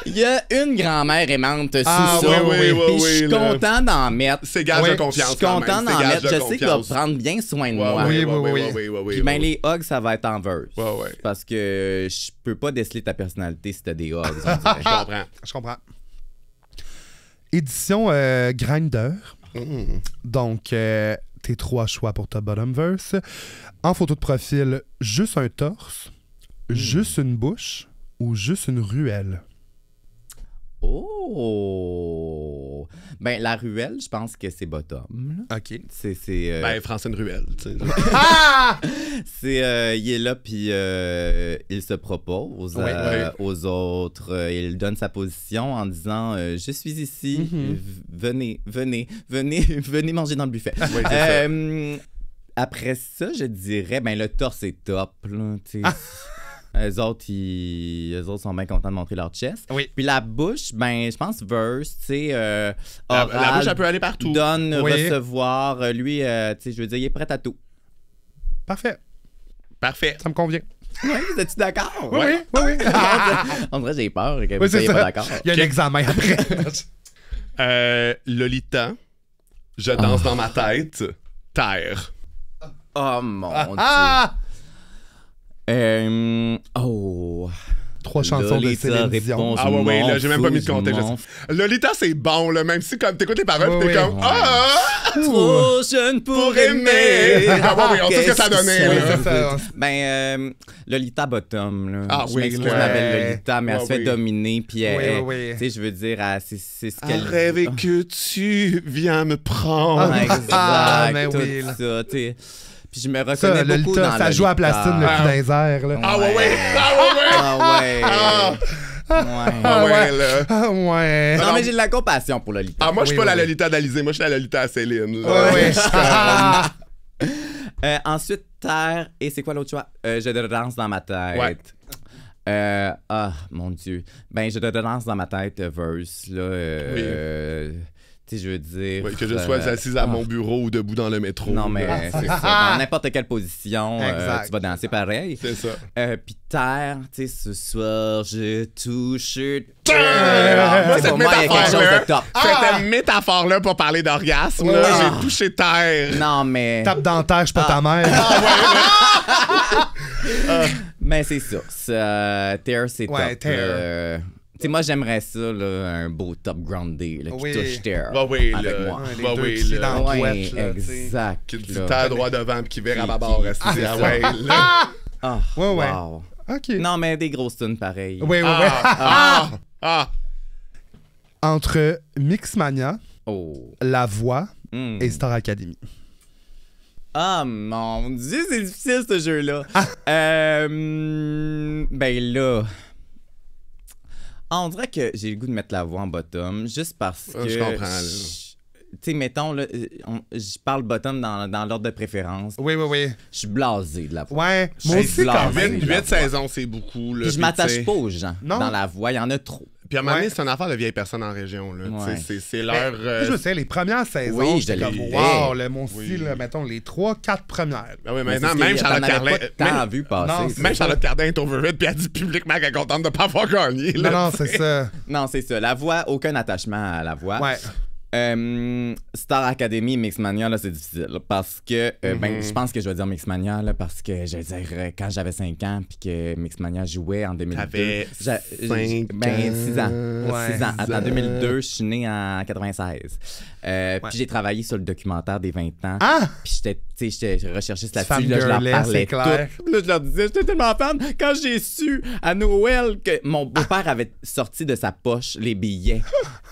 Il y a une grand-mère aimante sous Ah, ça. oui, oui, oui, Puis je suis oui, là. content d'en mettre. C'est gage Ouais, de confiance. Je suis content quand même. d'en C'est gage mettre. de Je sais qu'il va confiance. prendre bien soin de Ouais, moi. ouais, Oui, ouais, oui, ouais, ouais, Puis ouais, ben, ouais. les hugs, ça va être en verse. Ouais, ouais. Parce que je peux pas déceler ta personnalité si t'as des hugs. on dirait. Je comprends. Je comprends. Édition Grindr. Donc, tes 3 choix pour ta bottom verse. En photo de profil, juste un torse, juste une bouche ou juste une ruelle. Oh! Ben, la ruelle, je pense que c'est bottom. là. OK. C'est Ben, Francine Ruel, tu sais. il est là, puis il se propose Oui, aux autres. Il donne sa position en disant je suis ici, venez manger dans le buffet. Oui, c'est ça. Après ça, je dirais, ben le torse est top. Là, tu sais. Eux autres sont bien contents de montrer leur chest. Oui. Puis la bouche, ben je pense verse, tu sais, La oral, bouche, elle peut aller partout. donne, Oui. recevoir. Lui, tu sais, je veux dire, il est prêt à tout. Parfait. Parfait. Ça me convient. Oui, vous êtes-tu d'accord? Oui, oui, oui. On dirait que j'ai peur que Oui, vous c'est soyez pas ça. d'accord. Il y a un examen après. Lolita, je danse dans ma tête, terre. Oh mon Dieu. Ah! Oh. 3 chansons de Lolita Céline Dion. répond, Ah ouais, ouais, là, j'ai même pas mis de je contexte. m'en Lolita, c'est bon, là, même si comme t'écoutes les paroles, Oui, t'es oui. comme Ouais. Ah! Trop jeune pour aimer. Ah ouais, oui, on sait ce que ça donnait, Oui, là. c'est ça. Ben, Lolita Bottom, là. Ah je oui, m'excuse, là. je m'appelle Lolita, mais elle Ouais, se fait oui. dominer, puis elle, oui. tu sais, je veux dire, c'est ce À qu'elle... rêver que tu viens me prendre. Ah, exact, Ah, mais tout oui, là. ça, tu sais. Puis je me reconnais Ça, beaucoup Lolita, dans ça joue à Lolita. plastine le coup dans les airs. Là. Ah ouais, ouais. Ah ouais, ouais. Ah ouais. Ah. Ouais. Ah ouais, ouais. là. Ah ouais. Non, mais j'ai de la compassion pour Lolita. Ah, moi, je suis Oui, pas oui, la oui. Lolita d'Alizé, moi, je suis la Lolita à Céline. là. Ouais, ouais. Ensuite, terre. Et c'est quoi l'autre choix? Je danse dans ma tête. Ouais. Ah, mon Dieu. Ben, je danse dans ma tête, verse, là. Tu sais, je veux dire... Ouais, que je sois assise à mon bureau ou debout dans le métro. Non, mais là. c'est ça. Dans n'importe quelle position, Exact. tu vas danser pareil. C'est ça. Puis terre, tu sais, ce soir, je touche Ah, moi, C'est cette pour moi, il y a quelque chose métaphore-là, de top. cette métaphore-là pour parler d'orgasme, là, Ah. j'ai touché terre. Non, mais... Tape dans terre, je suis pas ta mère. Mais c'est ça. Terre, c'est Ouais, top. terre. Tu sais, moi, j'aimerais ça, là, un beau top groundé, là, qui Oui. touche terre. Bah oui, avec là. moi. Ouais, les Bah deux oui, pieds là. dans la Ouais, couette, là, tu sais. exact. Qui dit là. terre droit devant puis qui vire à ma barre. Ah ouais, là. Ah, Ouais, ouais. wow. OK. Non, mais des grosses tunes pareilles. Oui, oui, oui. Ah! Ah! Entre Mixmania, Oh. La Voix Hmm. et Star Academy. Ah, mon Dieu, c'est difficile, ce jeu-là. Ben là... On dirait que j'ai le goût de mettre La Voix en bottom, juste parce que... Je comprends, là. Tu sais, mettons, là, je parle bottom dans l'ordre de préférence. Oui, oui, oui. Je suis blasé de La Voix. Ouais, moi Je aussi suis quand blasé. même. 8 saisons, c'est beaucoup. Là, Puis je puis m'attache tu sais, pas aux gens Non. dans La Voix. Il y en a trop. Puis à un moment donné, Ouais. c'est une affaire de vieilles personnes en région. Là. Ouais. C'est leur... Moi, je sais, les premières saisons, Oui, je j'étais l'ai comme vu. wow, là, mon Oui. style, là, mettons, les 3-4 premières. Ben oui, Mais maintenant, c'est même ce Charlotte qu'il y en avait Cardin... pas tant vu passer. Non, ça. Même Charlotte Cardin est overrated, puis elle dit publiquement qu'elle est contente de ne pas avoir gagné. Là, Non, non, tu sais. c'est ça. Non, c'est ça. La voix, aucun attachement à la voix. Ouais. Star Academy, Mixmania, là, c'est difficile. Parce que, ben, je pense que je vais dire Mixmania, là, parce que, je veux dire, quand j'avais 5 ans, puis que Mixmania jouait en 2002. T'avais 5 Ben, 6 ans. Ouais. 6 ans. 6 ans. En 2002, je suis né en 96. Puis j'ai travaillé sur le documentaire des 20 ans. Ah! Puis j'étais recherchiste là-dessus. Là, je leur Fangirlais, parlais c'est clair. tout. Là, je leur disais, j'étais tellement fan. Quand j'ai su à Noël que mon beau-père avait sorti de sa poche les billets,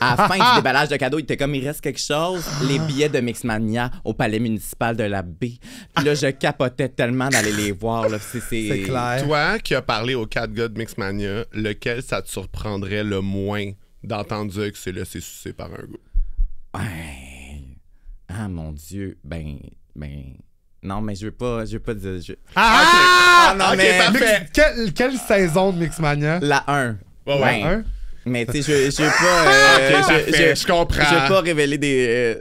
à la fin du déballage de cadeaux, il était comme, il reste quelque chose, les billets de Mixmania au palais municipal de la baie. Puis là, je capotais tellement d'aller les voir. Là. C'est clair. Toi qui as parlé aux 4 gars de Mixmania, lequel ça te surprendrait le moins d'entendre dire que c'est laissé sucer par un gars? Ouais. Ah, mon Dieu. Ben... Non, mais je veux pas dire... Ah! non, Ok, mais... parfait. Quelle saison de Mixmania? La 1. Ouais, ouais. Hein? Mais tu sais, je veux pas... Ok, parfait, je comprends. Je veux pas révéler des...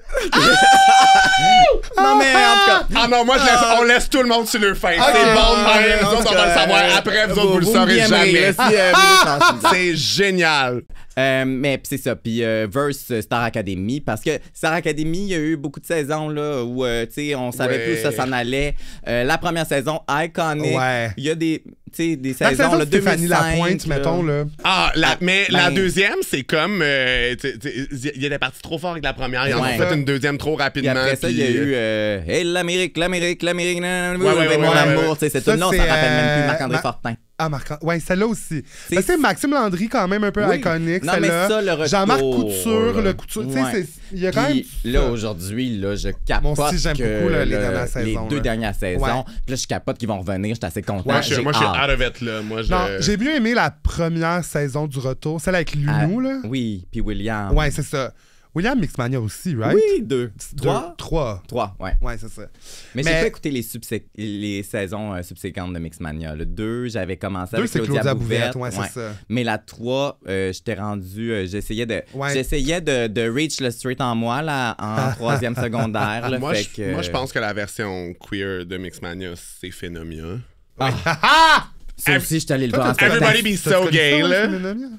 non, mais en tout cas... Ah non, moi, on laisse tout le monde sur leur fin. C'est bon, Ouais, nous en autres, tout on va le cas, savoir après, vous autres, vous le saurez me jamais. aimerez, là, si, vous le C'est génial. mais pis c'est ça. Puis verse Star Academy, parce que Star Academy, il y a eu beaucoup de saisons là, où tu sais, on savait Ouais. plus où ça s'en allait. La première saison, iconic. Ouais. Il y a des La saisons, saison là, de Stéphanie 2005, Lapointe, là. mettons, là. Ah, mais Ben- la deuxième, c'est comme... il y a des parties trop fortes avec la première. Ils en ont Ouais. fait une deuxième trop Puis rapidement. après ça, il y a puis, eu Hey, l'Amérique, ouais, mon ouais, amour. ouais. Tu sais, c'est Ça, tout. Non, ça c'est, rappelle même plus Marc-André Ma- Fortin. Ah, ouais, celle-là aussi. C'est- Ben, c'est Maxime Landry, quand même, un peu Oui. iconique, Non, mais celle-là. ça, le retour, Jean-Marc Couture, là. le Couture. Tu sais, Ouais. il y a quand même. Puis là, aujourd'hui, là, je capote. Moi aussi, j'aime que beaucoup, là, les le- dernières saisons, Les 2 là. dernières saisons. Ouais. Puis là, je capote qu'ils vont revenir. J'étais assez content. Moi, je suis J'ai out hâte. of it, là. Moi, Non, j'ai mieux aimé la première saison du retour, celle avec Lunou, là. Oui, puis William. Ouais, c'est ça. William Mixmania aussi, right? Oui, 2. 3? 3. 3, ouais. Ouais, c'est ça. Mais j'ai pas écouté les saisons subséquentes de Mixmania. Le 2, j'avais commencé 2, avec c'est Claudia Bouvette, ouais, ouais. c'est ça. Mais la 3, j'étais rendu... j'essayais Ouais. de reach le straight en moi, là, en 3e secondaire. Là, Moi, fait je, que, moi, je pense que la version queer de Mixmania, c'est Phénomia. Ça aussi, je suis allé le voir. Toi, Everybody be so gay, là.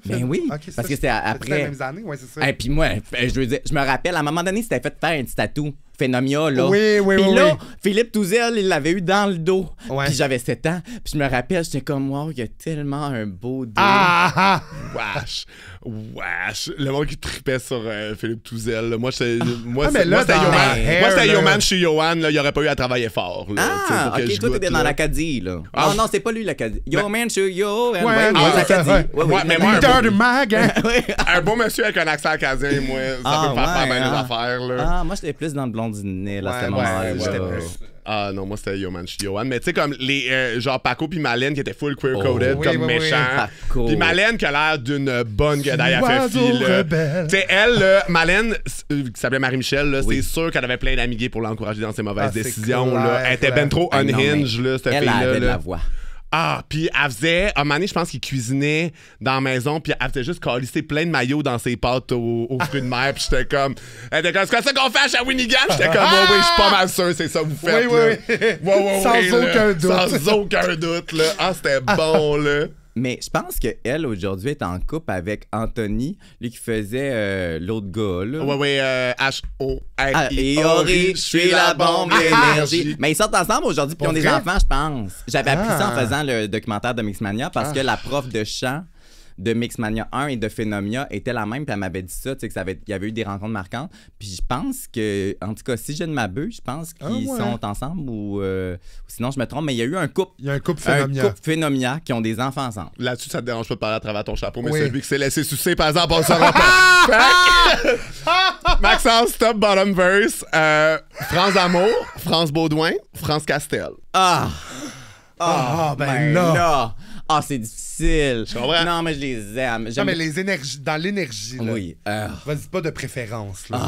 Ben oui, parce que c'était après. les mêmes années, ouais, c'est ça. Et puis moi, je veux dire, je me rappelle, à un moment donné, c'était fait faire un petit tatou. Phénomia, là. Oui, oui, Puis oui, là, oui. Philippe Touzel, il l'avait eu dans le dos. Ouais. Puis j'avais 7 ans. Puis je me rappelle, j'étais comme, wow, il y a tellement un beau dos. Ah! Wesh. Wesh. Le monde qui tripait sur Philippe Touzel. là. Moi, c'était mais là, c'était dans Yoman. Hair, Moi, c'était là. Yoman chez Johan. Là, il aurait pas eu à travailler fort. Là, tu sais, Ah, pour que ok, je toi, goûte, t'étais dans là. l'Acadie, là. Ah, non, c'est pas lui, l'Acadie. Yo, man, je yo, Ouais, ouais, ouais, l'Acadie. ouais. Ouais, Ouais, mais moi, Leader de mag, hein? Ouais. Un beau monsieur avec un accent acadien, moi, ça Ah, peut me faire ouais, bien les hein. affaires. Là. Ah, moi, j'étais plus dans le blondinet, là, à ce Ouais, moment-là. ouais, j'étais plus. Ah non, moi c'était Yoman chez Johan. Mais tu sais, comme les genre Paco puis Malène qui étaient full queer-coded Oh. Oui, comme oui, oui. méchants. Paco. Puis Malène qui a l'air d'une bonne guedaille à faire Oiseau fille. là. rebelle. Tu sais, elle, là, Malène, qui s'appelait Marie-Michel, là, Oui. c'est sûr qu'elle avait plein d'amis gays pour l'encourager dans ses mauvaises Ah, c'est décisions. clair, Là. Elle était clair. ben trop Ah, non, unhinged, mais là, cette Elle fille-là. avait de là. la voix. Ah, puis elle faisait, à un moment donné, je pense qu'il cuisinait dans la maison, puis elle faisait juste calisser plein de maillots dans ses pâtes aux fruits de mer, puis j'étais comme, elle était comme, c'est ça qu'on fait à Shawinigan? J'étais comme, oui, je suis pas mal sûr, c'est ça que vous faites. Oui, là. oui, oui. Ouais, Sans là. aucun doute. Sans aucun doute, là. Ah, c'était bon, là. Mais je pense qu'elle, aujourd'hui, est en couple avec Anthony, lui qui faisait l'autre gars, là. Ouais, Ah, H-O-R-I. et Ori, je suis la bombe d'énergie. Mais ils sortent ensemble aujourd'hui, puis ils ont des vrai? enfants, je pense. J'avais appris ça en Ah. faisant le documentaire de Mixmania parce que la prof de chant de Mixmania 1 et de Phénomia était la même, puis elle m'avait dit ça, tu sais, qu'il y avait eu des rencontres marquantes. Puis je pense que, en tout cas, si je ne m'abuse, je pense qu'ils ouais. sont ensemble ou sinon je me trompe, mais il y a eu un couple. Il y a un couple Un Phénomia. couple Phénomia qui ont des enfants ensemble. Là-dessus, ça te dérange pas de parler à travers ton chapeau, mais Oui. celui qui s'est laissé sucer, par exemple, on le saura pas. Fait que- Maxence, top bottom verse. France Amour, France Baudouin, France Castel. Ah! Ah, ben là. Ah, c'est difficile. comprends. Non, mais je les aime. Non, J'aime- mais les énergies, dans l'énergie, là. Oui. Vas-y, pas de préférence, là.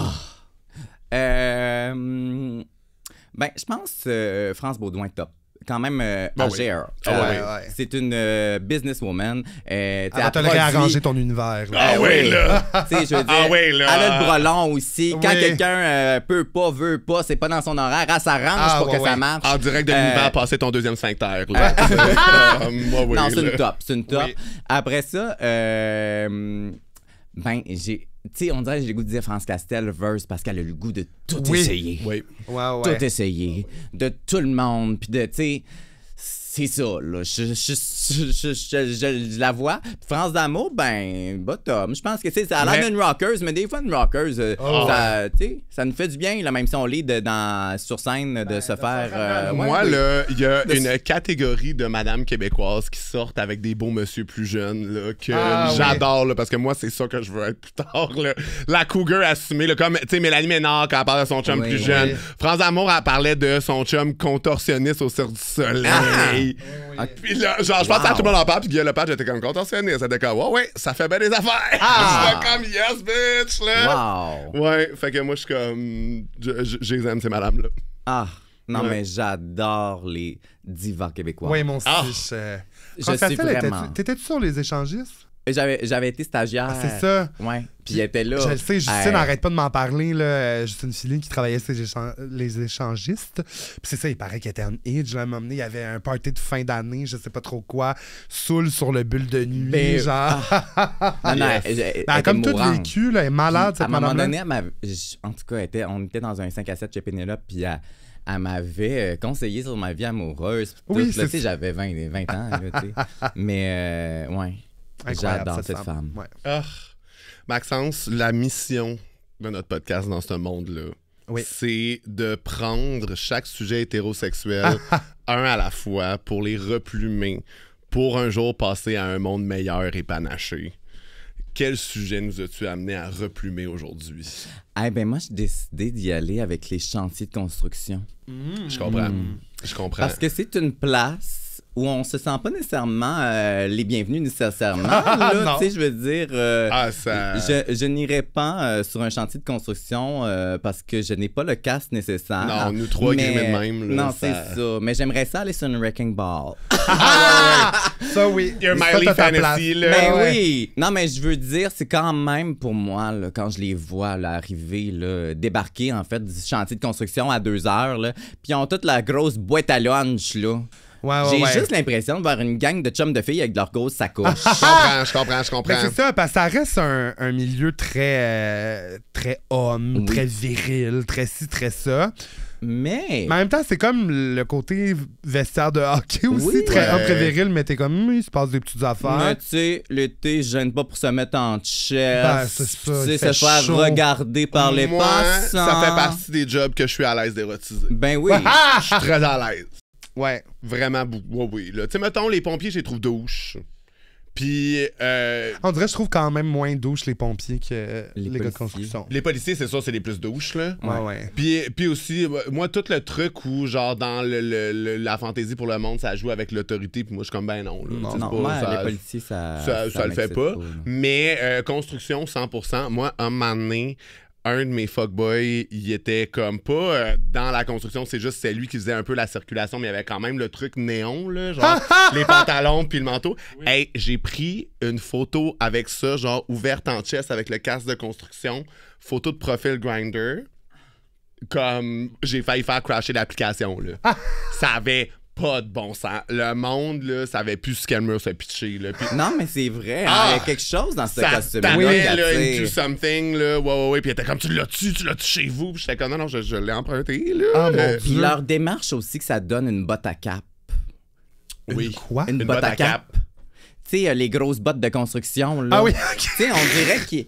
Ben, je pense France Baudouin top. quand même Bon, âgée. oui. Ouais. C'est une businesswoman. Elle va te le réarranger ton univers. Là. Ah oui, là! Tu sais, je veux dire, Ah oui, là. elle a le bras long aussi. Quand Oui. quelqu'un peut pas, veut pas, c'est pas dans son horaire, elle s'arrange Ah, pour que ça marche. En direct de l'univers, passer ton deuxième sphincter. Là. Oui, Non, c'est là. une top, c'est une top. Oui. Après ça, ben, j'ai... Tu sais, on dirait que j'ai le goût de dire France Castel verse parce qu'elle a le goût de tout Oui. essayer. Oui. Ouais. Tout essayer. De tout le monde. Puis de, tu sais... C'est ça, là. Je la vois. Puis France d'amour, ben, bottom. Je pense que, tu sais, ça a l'air d'une rockers, mais des fois, une rockers, ça, tu sais, ça nous fait du bien, là, même si on lit sur scène, de se faire... Moi, là, il y a une catégorie de madame québécoises qui sortent avec des beaux monsieur plus jeunes, là, que j'adore, là, parce que moi, c'est ça que je veux être plus tard, là. La cougar assumée, là, comme, tu sais, Mélanie Ménard, quand elle parle de son chum plus jeune. France d'amour, elle parlait de son chum contorsionniste au Cirque du Soleil. Puis là, genre, je pense que tout le monde en parle, puis Guillaume Lepage était comme contorsionniste. Elle était comme, ouais, ça fait bien des affaires. J'étais comme, yes, bitch, là. Wow! Ouais, fait que moi, je suis comme, je les aime, ces madames-là. Ah! Non, Ouais. mais j'adore les divas québécois. Oui, mon style. Je France suis Castel, vraiment... T'étais-tu sur les échangistes? J'avais été stagiaire. Ah, c'est ça. Ouais. Puis elle était là. Je le sais, Justine n'arrête pas de m'en parler. Là. Justine Philly qui travaillait sur les échangistes. Puis c'est ça, il paraît qu'elle était en age. Là, à un moment donné, il y avait un party de fin d'année, je sais pas trop quoi, saoul sur le bulle de nuit. Ben, genre. Non, non, Ben, elle elle a comme tout mourante. vécu, là, elle est malade, À cette un moment madame-là. donné, en tout cas, on était dans un 5 à 7 chez Pénélope, puis elle m'avait conseillé sur ma vie amoureuse. Puis Oui, tout, là, c'est tu sais, j'avais 20 ans. Là, tu sais. Mais, ouais, Incroyable, j'adore cette femme. Ouais. Ah, Maxence, la mission de notre podcast dans ce monde-là, Oui. c'est de prendre chaque sujet hétérosexuel un à la fois pour les replumer, pour un jour passer à un monde meilleur et panaché. Quel sujet nous as-tu amené à replumer aujourd'hui? Eh ben moi, j'ai décidé d'y aller avec les chantiers de construction. Je comprends. Je comprends. Parce que c'est une place où on se sent pas nécessairement les bienvenus nécessairement. Là, Non. tu sais, je veux dire, ça... je n'irai pas sur un chantier de construction parce que je n'ai pas le casque nécessaire. Non, nous trois Mais- grimés de même. Là, Non, c'est ça. Mais j'aimerais ça aller sur une wrecking ball. Ça, oui. You're Ça, Miley t'as ta Fantasy, place. là. Ben ouais. oui! Non, mais je veux dire, c'est quand même pour moi, là, quand je les vois là, arriver, là, débarquer en fait du chantier de construction à 2 heures, là, puis ils ont toute la grosse boîte à lunch, là. Ouais, J'ai ouais. juste l'impression de voir une gang de chums de filles avec leurs grosses sacoches. Je comprends. Ben, c'est ça, parce que ça reste un milieu très homme, Oui. très viril, très ci, très ça. Mais Mais en même temps, c'est comme le côté vestiaire de hockey aussi, Oui. très Ouais. homme, très viril, mais t'es comme, il se passe des petites affaires. mais tu sais, l'été, je gêne pas pour se mettre en chest. Ben, c'est ça, Tu il sais, fait se faire chaud. regarder par les Moi, passants. ça fait partie des jobs que je suis à l'aise d'érotiser. Ben oui. Je suis très à l'aise. Ouais. Vraiment beaucoup. Oui. Tu sais, mettons, les pompiers, je les trouve douches. Puis, On dirait que je trouve quand même moins douche les pompiers que les gars de policiers. construction. les policiers, c'est ça, c'est les plus douches, là. Ouais. Puis aussi, moi, tout le truc où, genre, dans la fantaisie pour le monde, ça joue avec l'autorité, puis moi, je suis comme, ben non. Là, Non. Tu sais, Non, c'est pas- moi, ça- les policiers, ça le fait m'excite pas. là. Mais construction, 100%. Moi, un moment donné, un de mes fuckboys, il était comme pas dans la construction, c'est juste c'est lui qui faisait un peu la circulation, mais il y avait quand même le truc néon, là, genre les pantalons puis le manteau. Hey, j'ai pris une photo avec ça, genre ouverte en chest avec le casque de construction, photo de profil Grindr. Comme j'ai failli faire crasher l'application, là. Ça avait pas de bon sens. Le monde, là, savait plus ce qu'elle me se pitcher, là. Puis Non, mais c'est vrai, hein, Ah! il y a quelque chose dans ce ça costume-là. tapait, tu là, sais. into something, là, ouais, puis elle était comme, tu l'as-tu chez vous? Puis j'étais comme, non, je l'ai emprunté, là. Ah, mon Puis Dieu. leur démarche aussi que ça donne une botte à cap. Oui. Quoi? Une botte à cap. Tu sais, les grosses bottes de construction, là. Ah oui, Tu sais, on dirait que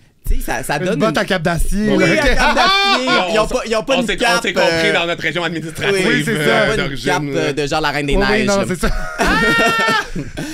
ça une donne botte à cap d'acier. Oui, là. à cap d'acier. Ils ont pas on une s'est cape. on s'est compris dans notre région administrative. Oui, c'est ça. Pas une d'origine, cape là. de genre la Reine des Oui, Neiges. non, là. c'est ça.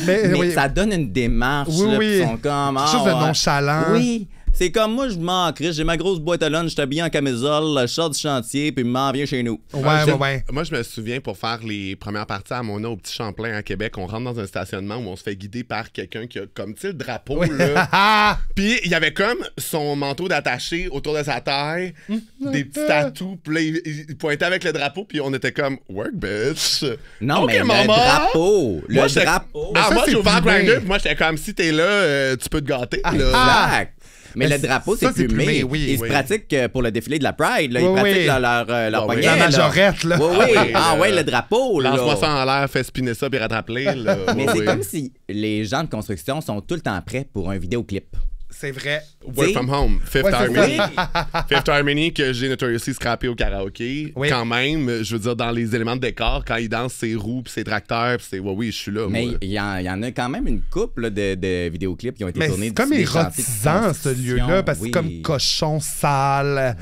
Mais Mais oui, ça donne une démarche. Oui, là, oui. puis ils sont comme, quelque chose de ouais. nonchalant. Oui, C'est comme moi, je m'en crisse, j'ai ma grosse boîte à lunch, j'étais habillé en camisole, je sors du chantier, puis je m'en viens chez nous. Ouais. Moi, je me souviens, pour faire les premières parties à Mona au Petit Champlain à Québec, on rentre dans un stationnement où on se fait guider par quelqu'un qui a comme, tu sais, le drapeau, là. Puis il y avait comme son manteau d'attaché autour de sa taille, des petits tatous, puis là, il pointait avec le drapeau, puis on était comme « Work, bitch! » Non, OK, mais maman. le drapeau, Moi, le j'étais- drapeau. Ah, ça, moi, c'est j'ai ouvert plumé. Grindr, puis moi, j'étais comme « Si t'es là, tu peux te gâter, là. » Exact. Mais Mais le drapeau, ça, c'est plumé. oui. Ils se Oui. pratiquent pour le défilé de la Pride. Là. Ils Oui, pratiquent oui. leur oui. poignet. La là. majorette, là. Oui, oui. oui, Ah, ouais, le drapeau. Là. Lance-moi ça en l'air, fais spinner ça, puis rattrape-les, là. Mais Oui, c'est oui. comme si les gens de construction sont tout le temps prêts pour un vidéoclip. C'est vrai. Work from home, Fifth Ouais, c'est Harmony. ça. Fifth Harmony que j'ai notoriously scrappé au karaoké. Oui. Quand même, je veux dire, dans les éléments de décor, quand il danse ses roues pis ses tracteurs, pis c'est oui, je suis là, Mais moi. il y en a quand même une couple là, de vidéoclips qui ont été Mais tournés c'est comme des chantiers de érotisant, ce construction. lieu-là, parce que Oui. c'est comme cochon sale,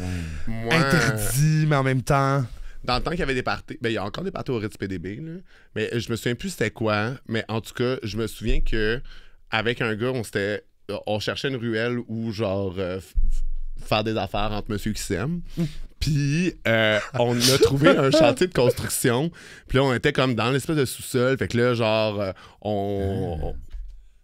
Moi, interdit, mais en même temps... dans le temps qu'il y avait des parties, ben il y a encore des parties au Ritz PDB, là, mais je me souviens plus c'était quoi, mais en tout cas, je me souviens que avec un gars, on cherchait une ruelle où genre faire des affaires entre monsieur qui s'aime. Puis on a trouvé un chantier de construction. Puis là, on était comme dans l'espèce de sous-sol. Fait que là, genre,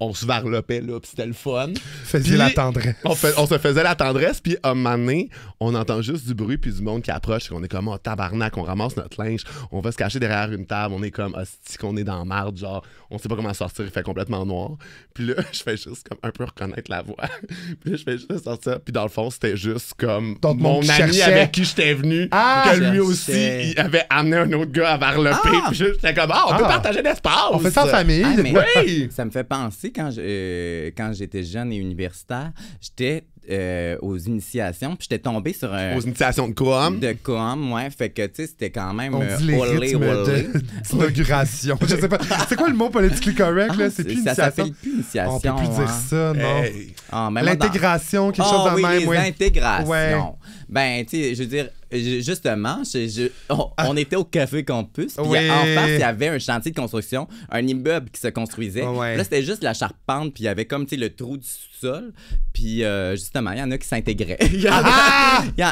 on se varlopait, là, puis c'était le fun. Faisiez Puis, la tendresse. On se faisait la tendresse, puis à un moment donné, on entend juste du bruit, puis du monde qui approche, et on est comme, oh tabarnak, on ramasse notre linge, on va se cacher derrière une table, on est comme, hostie qu'on est dans la marde, genre, on sait pas comment sortir, il fait complètement noir. Puis là, je fais juste comme un peu reconnaître la voix. Puis là, je fais juste sortir, puis dans le fond, c'était juste comme D'autres mon mondes qui ami cherchaient. avec qui j'étais venu, Ah! que lui Cherchait. aussi, il avait amené un autre gars à varloper, Ah! puis j'étais comme, on peut Ah! partager l'espace! On fait ça en famille. Ah, mais- Oui! Ça me fait penser quand j'étais jeune et universitaire, j'étais aux initiations, puis j'étais tombé sur un Aux initiations de Coam. de com, ouais, fait que tu sais c'était quand même On dit les olé, rythmes olé. d'inauguration. Je sais pas. C'est quoi le mot politically correct, là? C'est plus ça initiation. s'appelle plus initiation. On peut plus dire hein. ça, non. Hey. Ah, même L'intégration, quelque chose de oui, même, les oui. intégrations. Ouais. Ben, tu sais, je veux dire, justement, on était au Café Campus, puis Oui. en face, il y avait un chantier de construction, un immeuble qui se construisait. Ouais. Là, c'était juste la charpente, puis il y avait comme, tu sais, le trou du sous-sol. Puis, justement, il y en a qui s'intégraient.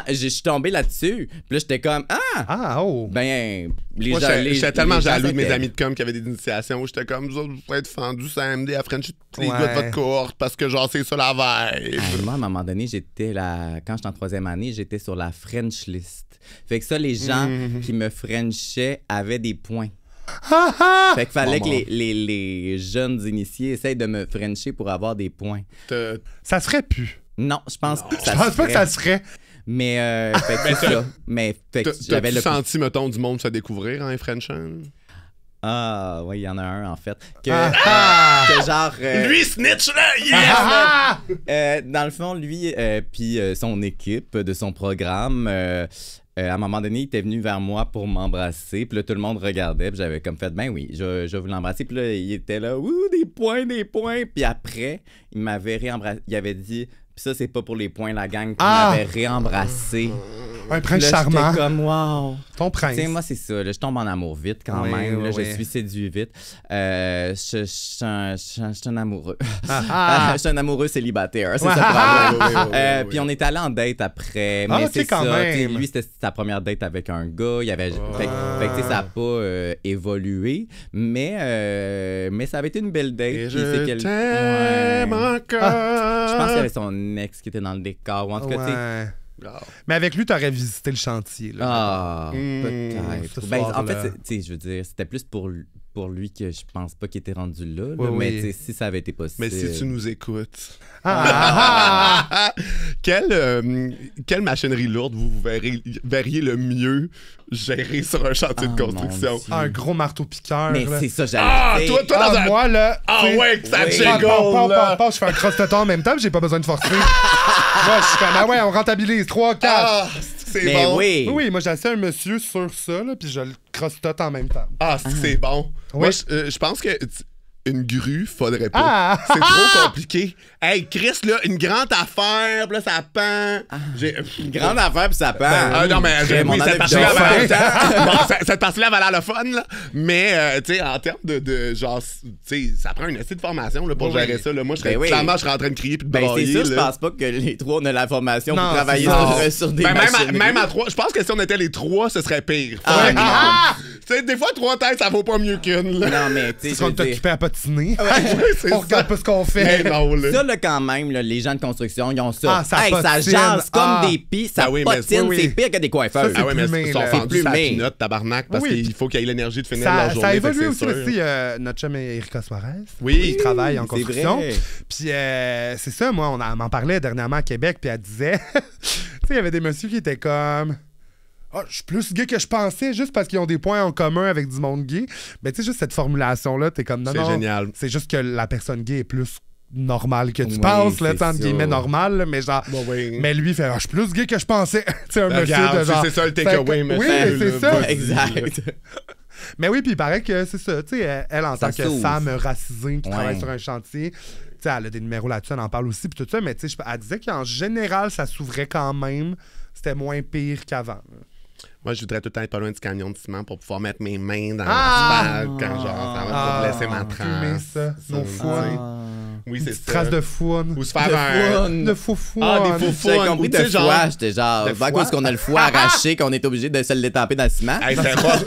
Je suis tombé là-dessus, puis là, j'étais comme, Ah, oh. ben, les Moi, gens... j'étais tellement les gens jaloux de mes s'intègrent. amis de com qui avaient des initiations où j'étais comme, vous autres, vous pouvez être fendus sur AMD à French les Ouais. gars de votre cohorte parce que genre, c'est ça la vibe. Moi, à un moment donné, quand j'étais en troisième année, j'étais sur la French list. Fait que ça, les gens qui me Frenchaient avaient des points. Fait qu'il fallait Maman. que les jeunes initiés essayent de me Frencher pour avoir des points. Ça se ferait plus. Non, je pense pas que ça Je pense se pas que ferait. ça se ferait. Mais, fait que c'est ça. Mais, fait que j'avais T'as-tu le... senti, mettons, du monde se découvrir en Frenchant? Ah, oui, il y en a un, en fait. Que genre... Lui, snitch, là! Yeah! Dans le fond, lui, puis son équipe de son programme, à un moment donné, il était venu vers moi pour m'embrasser. Puis là, tout le monde regardait. Puis j'avais comme fait, ben oui, je vais vous l'embrasser. Puis là, il était là, ouh, des points, des points. Puis après, il m'avait réembrassé. Il avait dit, puis ça, c'est pas pour les points, la gang. Puis il m'avait réembrassé. Un Puis prince là, charmant. j'étais comme, wow. Ton prince. Tu sais, moi, c'est ça. Là, je tombe en amour vite quand Oui, même. oui, Là, oui. je suis séduit vite. Je suis un amoureux. Ah. Je suis un amoureux célibataire. C'est Ouais. ça le problème. oui, oui. Puis on est allé en date après. Ah, Mais ok, c'est quand ça. même. Tu sais, lui, c'était sa première date avec un gars. Il y avait... Fait que, tu sais, ça n'a pas évolué. Mais ça avait été une belle date. Et Puis c'est je qu'elle- t'aime Ouais. encore. Je pense qu'il y avait son ex qui était dans le décor. Ou en tout cas, tu sais... Ouais. Ah. Mais avec lui, t'aurais visité le chantier. Là. Ah, Mm, peut-être. ce Ben, en soir-là. fait, tu sais, je veux dire, c'était plus pour lui que je pense pas qu'il était rendu là. Oui, mais oui. tu sais, si ça avait été possible. Mais si tu nous écoutes. Ah. Quelle machinerie lourde vous verriez le mieux gérer sur un chantier de Ah, construction? mon Dieu. Un gros marteau piqueur. Mais là. c'est ça, Ah, j'allais toi, dire. dans Ah, un... moi, là. Ah tu sais, ouais, que ça Oui. jiggle, là. Je fais un cross-teton en même temps, puis j'ai pas besoin de forcer. Moi, je suis comme, ah ouais, on rentabilise. 3, 4. Ah, c'est Mais bon. oui. Oui, moi, j'ai assis un monsieur sur ça, là, puis je le cross-tot en même temps. Ah, c'est bon. Oui. Moi, je pense que une grue, faudrait pas. C'est trop compliqué. Hey, Chris, là, une grande affaire, puis là, ça pend. Une grande affaire, puis ça pend. Non, mais mon cette anecdote. cette partie-là va l'air le fun, là. Mais, tu sais, en termes de genre, tu sais, ça prend une assez de formation là, pour gérer ça. Là. Moi, clairement, je serais en train de crier puis de brailler. C'est sûr, je là. pense pas que les trois, on a la formation Non, pour travailler sur des Ben, machines. même à 3, je pense que si on était les 3, ce serait pire. Tu sais, des fois, 3 têtes, ça vaut pas mieux qu'une. Là. Non, mais tu sais, Parce qu'on est occupé à patiner. c'est On regarde pas ce qu'on fait. Mais non, là. ça, là, quand même, là, les gens de construction, ils ont ça. Ah, ça hey, ça patine. jase comme Ah. des pis, ça Ah oui, mais patine, oui. c'est pire que des coiffeurs. Ça, c'est Ah oui, mais plumé, ils sont là. rendus sa Plumé. pinotte, tabarnak, parce Oui. qu'il faut qu'il y ait l'énergie de finir leur journée. Ça fait évolue que aussi, c'est sûr. notre chum Erika Suarez. Oui. Qui travaille en C'est construction. vrai. Puis c'est ça, moi, on m'en parlait dernièrement à Québec, puis elle disait, tu sais, il y avait des messieurs qui étaient comme... Ah, je suis plus gay que je pensais, juste parce qu'ils ont des points en commun avec du monde gay. Mais tu sais, juste cette formulation-là, t'es comme, non, C'est génial. c'est juste que la personne gay est plus normale que tu Oui, penses, là, c'est entre ça. guillemets, normal, là, mais genre... Bon, oui. Mais lui, il fait, ah, je suis plus gay que je pensais. Tu sais, un monsieur Regarde, de genre... c'est ça le takeaway, Oui, monsieur, c'est là, ça. vas-y. Exact. Mais oui, puis il paraît que c'est ça. Tu sais, elle, en Ça tant que s'ouvre. femme racisée qui Ouais. travaille sur un chantier, tu sais, elle a des numéros là-dessus, elle en parle aussi, puis tout ça, mais tu sais, elle disait qu'en général, ça s'ouvrait quand même. C'était moins pire qu'avant. là. Moi, je voudrais tout le temps être pas loin du camion de ciment pour pouvoir mettre mes mains dans Ah! l'asphalte quand genre, ça va pour laisser ma fumer trace. ça, nos fouines. Oui, Une c'est petite ça. trace de fouine. Ou se faire un... De faux fouine. Ah, des faux J'ai fun. compris Ou tu sais, de genre- foie, j'étais genre, de à cause foie? qu'on a le foie arraché, qu'on est obligé de se l'étamper dans le ciment. Hey,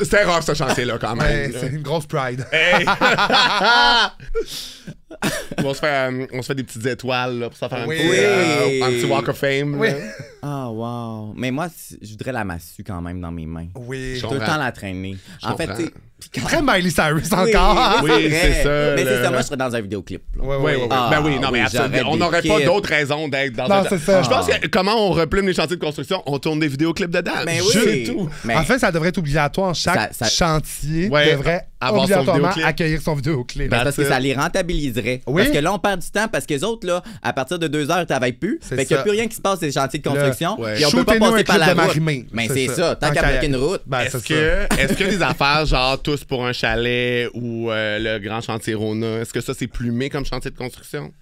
c'était rare ce chantier-là quand même. Ouais, là. c'est une grosse pride. Hey! on se fait des petites étoiles là, pour se faire un, Oui. un petit walk of fame. Oui. là. Ah, wow. Mais moi, je voudrais la massue quand même dans mes mains. Oui. Je Tout le comprends. temps la traîner. Je En fait, comprends. tu sais. Très Miley Cyrus Oui, encore. Oui, vrai. c'est ça, Mais c'est le- ça, moi, je serais dans un vidéoclip. là. Ouais, Oui, ouais, oui, oui. Ah, Ben oui, non, mais oui, absolument. j'aurais On des n'aurait pas kits. d'autre raison d'être dans Non, un... c'est ça. Je pense que comment on replume les chantiers de construction, on tourne des vidéoclips dedans. Mais Juste oui. tout. Mais En fait, ça devrait être obligatoire. Chaque Ça- chantier Ouais, devrait avoir son obligatoirement vidéoclip. accueillir son vidéoclip. ben, parce que That's ça it. les rentabiliserait. Oui. Parce que là, on perd du temps parce que les autres, là, à partir de 2 heures, ils travaillent plus. C'est Fait qu'il n'y a ça. plus rien qui se passe sur les chantiers de construction. ouais. Et on peut pas Shootez-nous passer un par clip la de route. Marie-Mé. Mais C'est c'est ça. ça. Tant Tant qu'à qu'à- bloquer une route. Ben, Est-ce c'est ça. que des affaires genre tous pour un chalet ou le grand chantier Rona, est-ce que ça c'est plumé comme chantier de construction?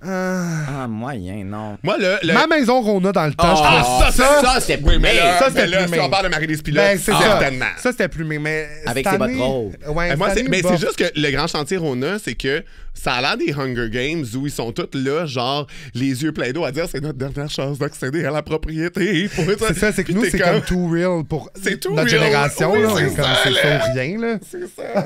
Ah, moyen, non. Moi, Ma maison Rona dans le temps, je Ah, trouvais ça, c'est Oui, mais plumé. là, Ça, mais c'était là, si plumé. on parle de Marie-Lise Pilote, Ben, c'est ça. certainement. Ça, c'était plumé, mais. Avec cette ses bottes année- roses. Ouais, Moi, cette année, mais bof. c'est juste que le grand chantier Rona, c'est que ça a l'air des Hunger Games où ils sont tous là, genre, les yeux pleins d'eau à dire c'est notre dernière chance d'accéder à la propriété. C'est ça, c'est que Puis nous, t'es c'est comme too real pour C'est too notre real. génération. Oui, là, on c'est est comme ça, c'est là. ça ou rien. Là. C'est ça.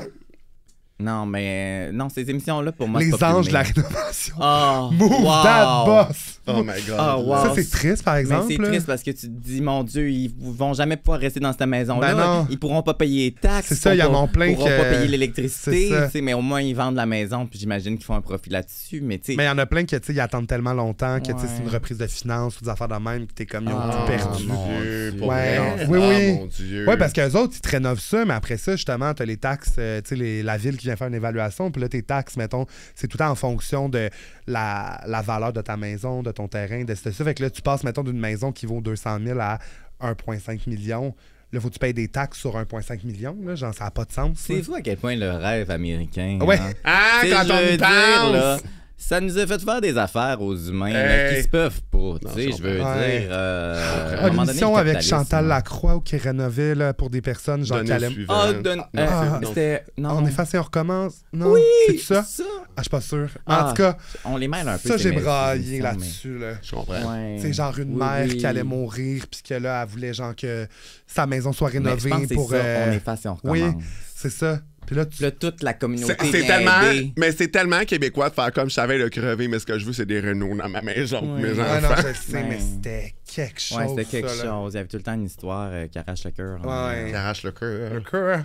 Non, mais non, ces émissions-là, pour moi, Les c'est pas anges de la plumé. rénovation. Oh, Move wow. that boss. Oh my God. Ah, wow. Ça, c'est triste, par Mais exemple. c'est là. triste parce que tu te dis, mon Dieu, ils vont jamais pouvoir rester dans cette maison-là. Ben non. Ils pourront pas payer les taxes. C'est ça, ils il y en a plein pourront que- pas payer c'est l'électricité. ça. Tu sais, mais au moins, ils vendent la maison, puis j'imagine qu'ils font un profit là-dessus. Mais tu sais, Mais il y en a plein qui ils attendent tellement longtemps que tu sais, c'est une Ouais. reprise de finances ou des affaires de même, que t'es comme, ils ont Ah, tout perdu. mon Dieu, Dieu. pour Ouais. vrai. Oui, Ah, oui. mon Dieu. Oui, parce qu'eux autres, ils te rénovent ça, mais après ça, justement, t'as les taxes, tu sais, la ville qui vient faire une évaluation, puis là, tes taxes, mettons, c'est tout le temps en fonction de la valeur de ta maison, de ton terrain, de ça. Fait que là, tu passes, mettons, d'une maison qui vaut 200 000 à 1,5 million. Là, faut que tu payes des taxes sur 1,5 million, là, genre, ça n'a pas de sens. c'est là. fou à quel point le rêve américain. Ouais. hein. Ah, Tu sais, quand je veux on y dire, là, pense. ça nous a fait faire des affaires aux humains là, Hey. qui se peuvent pas. Non, Tu sais, je je veux Ouais. dire. Ah, à un moment donné, l'émission le avec capitalisme, Chantal hein. Lacroix qui rénovait là, pour des personnes, genre, Donnez qui allaient... le suivant. Ah, Ah, c'était. Non. On efface et on recommence? Non? Oui, C'est ça? ça. Ah, je suis pas sûr. Ah, En tout cas, On les mêle un peu. ça, ces j'ai émissions, braillé mais- là-dessus, là. Je comprends. Ouais. C'est genre une Oui, mère oui. qui allait mourir, puis que là, elle voulait genre que sa maison soit Mais je rénovée pense que c'est pour. ça, on efface et on Oui, recommence. c'est ça. Puis là, tu. Puis là, toute la communauté C'est vient tellement, aider. mais c'est tellement québécois de faire comme je savais le crever, mais ce que je veux, c'est des Renault dans ma maison pour Oui. mes Ah non, enfants. je le sais, mais Ouais. c'était quelque chose. Ouais, c'était quelque ça, là. chose. Il y avait tout le temps une histoire qui arrache le cœur. Ouais. Qui arrache le cœur. Le cœur.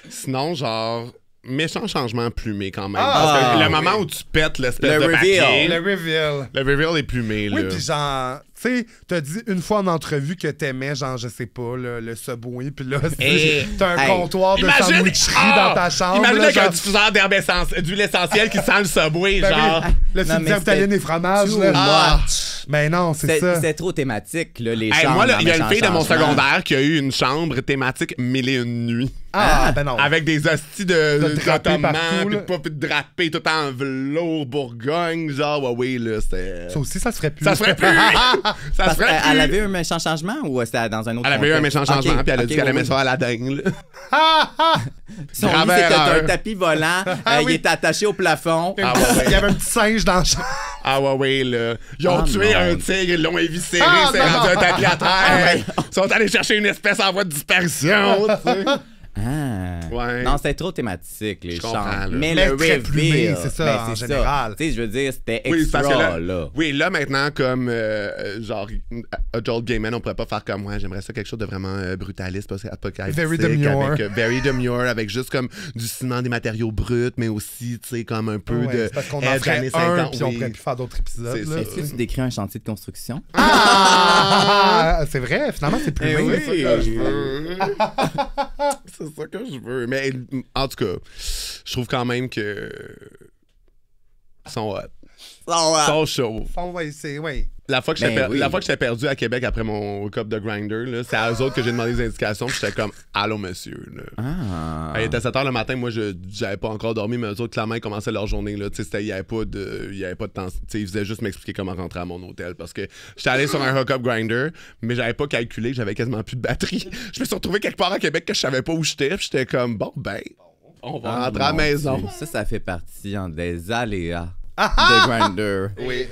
Sinon, genre, méchant changement plumé quand même. Ah! Parce que le Oui. moment où tu pètes l'espèce Le de reveal. papier, Le reveal. le reveal est plumé, Oui, là. puis genre, tu sais, t'as dit une fois en entrevue que t'aimais, genre, je sais pas, le Subway, puis là, t'as un Hey. comptoir de sandwicherie dans ta chambre. Imagine là, avec un genre, diffuseur d'herbe d'huile essentielle qui sent le Subway, ben genre. oui, là, Non, tu mais dis italienne et fromage, too là. Ah. much. Mais non, c'est ça. C'est trop thématique, là, les Hey, chambres. moi, là, il y a une méchants fille de mon changements. secondaire qui a eu une chambre thématique 1001 nuits. Ben non. Avec des hosties de drapés d'ottomans, partout, pis là. pas pis de drapés tout en velours, Bourgogne, genre, ouais, là, c'était... Ça aussi, ça se ferait plus. Ça se ferait plus! Ça se Parce ferait plus! qu'elle avait eu un méchant changement ou c'était dans un autre Elle avait eu un méchant contexte? changement, Ok, puis elle a ok, dit qu'elle aimait oui. ça à la dingue, là. Son lit, Grave c'était erreur. un tapis volant. Il oui. était attaché au plafond. Ah, ouais, Il y avait un petit singe dans le champ. Ah ouais, là. Ils ont Ah, tué non. un tigre, ils l'ont éviscéré, Ah, c'est non. rendu un tapis à terre. Ils sont allés chercher une espèce en voie de disparition, tu sais. Ah. Ouais. Non, c'était trop thématique, les Je comprends, chambres. là. Mais Mais le très plumé, reveal, c'est ça, ben, en c'est général. Tu sais, je veux dire, c'était Oui, c'est extra, parce que là, là. oui, là maintenant, comme genre Adult Gay Men, on pourrait pas faire comme moi. J'aimerais ça quelque chose de vraiment brutaliste, parce apocalyptique, Very demure. avec very demure, avec juste comme du ciment, des matériaux bruts, mais aussi, tu sais, comme un peu Ouais, de c'est parce qu'on en edge ferait années un, 50. puis on oui. pourrait plus faire d'autres épisodes. C'est là. Est-ce que tu décris un chantier de construction? C'est vrai, finalement, c'est plus Eh bien. oui. C'est ça que je veux. C'est ça que je veux. Mais en tout cas, je trouve quand même que ils sont hot. Ils sont chauds. Oui. La fois que j'étais Ben oui. la fois que j'étais perdu à Québec après mon cup de Grindr, là, c'est à eux autres que j'ai demandé des indications, puis j'étais comme allô monsieur. Là. Ah. Il était 7h le matin, moi j'avais pas encore dormi, mais eux autres clairement ils commençaient leur journée là, tu sais, il y avait pas de temps, tu sais, ils faisaient juste m'expliquer comment rentrer à mon hôtel parce que j'étais allé sur un hookup Grindr, mais j'avais pas calculé que j'avais quasiment plus de batterie. Je me suis retrouvé quelque part à Québec que je savais pas où j'étais, puis j'étais comme bon ben on va Ah, rentrer à la mon maison. Dieu. Ça fait partie des aléas de Grindr. Oui.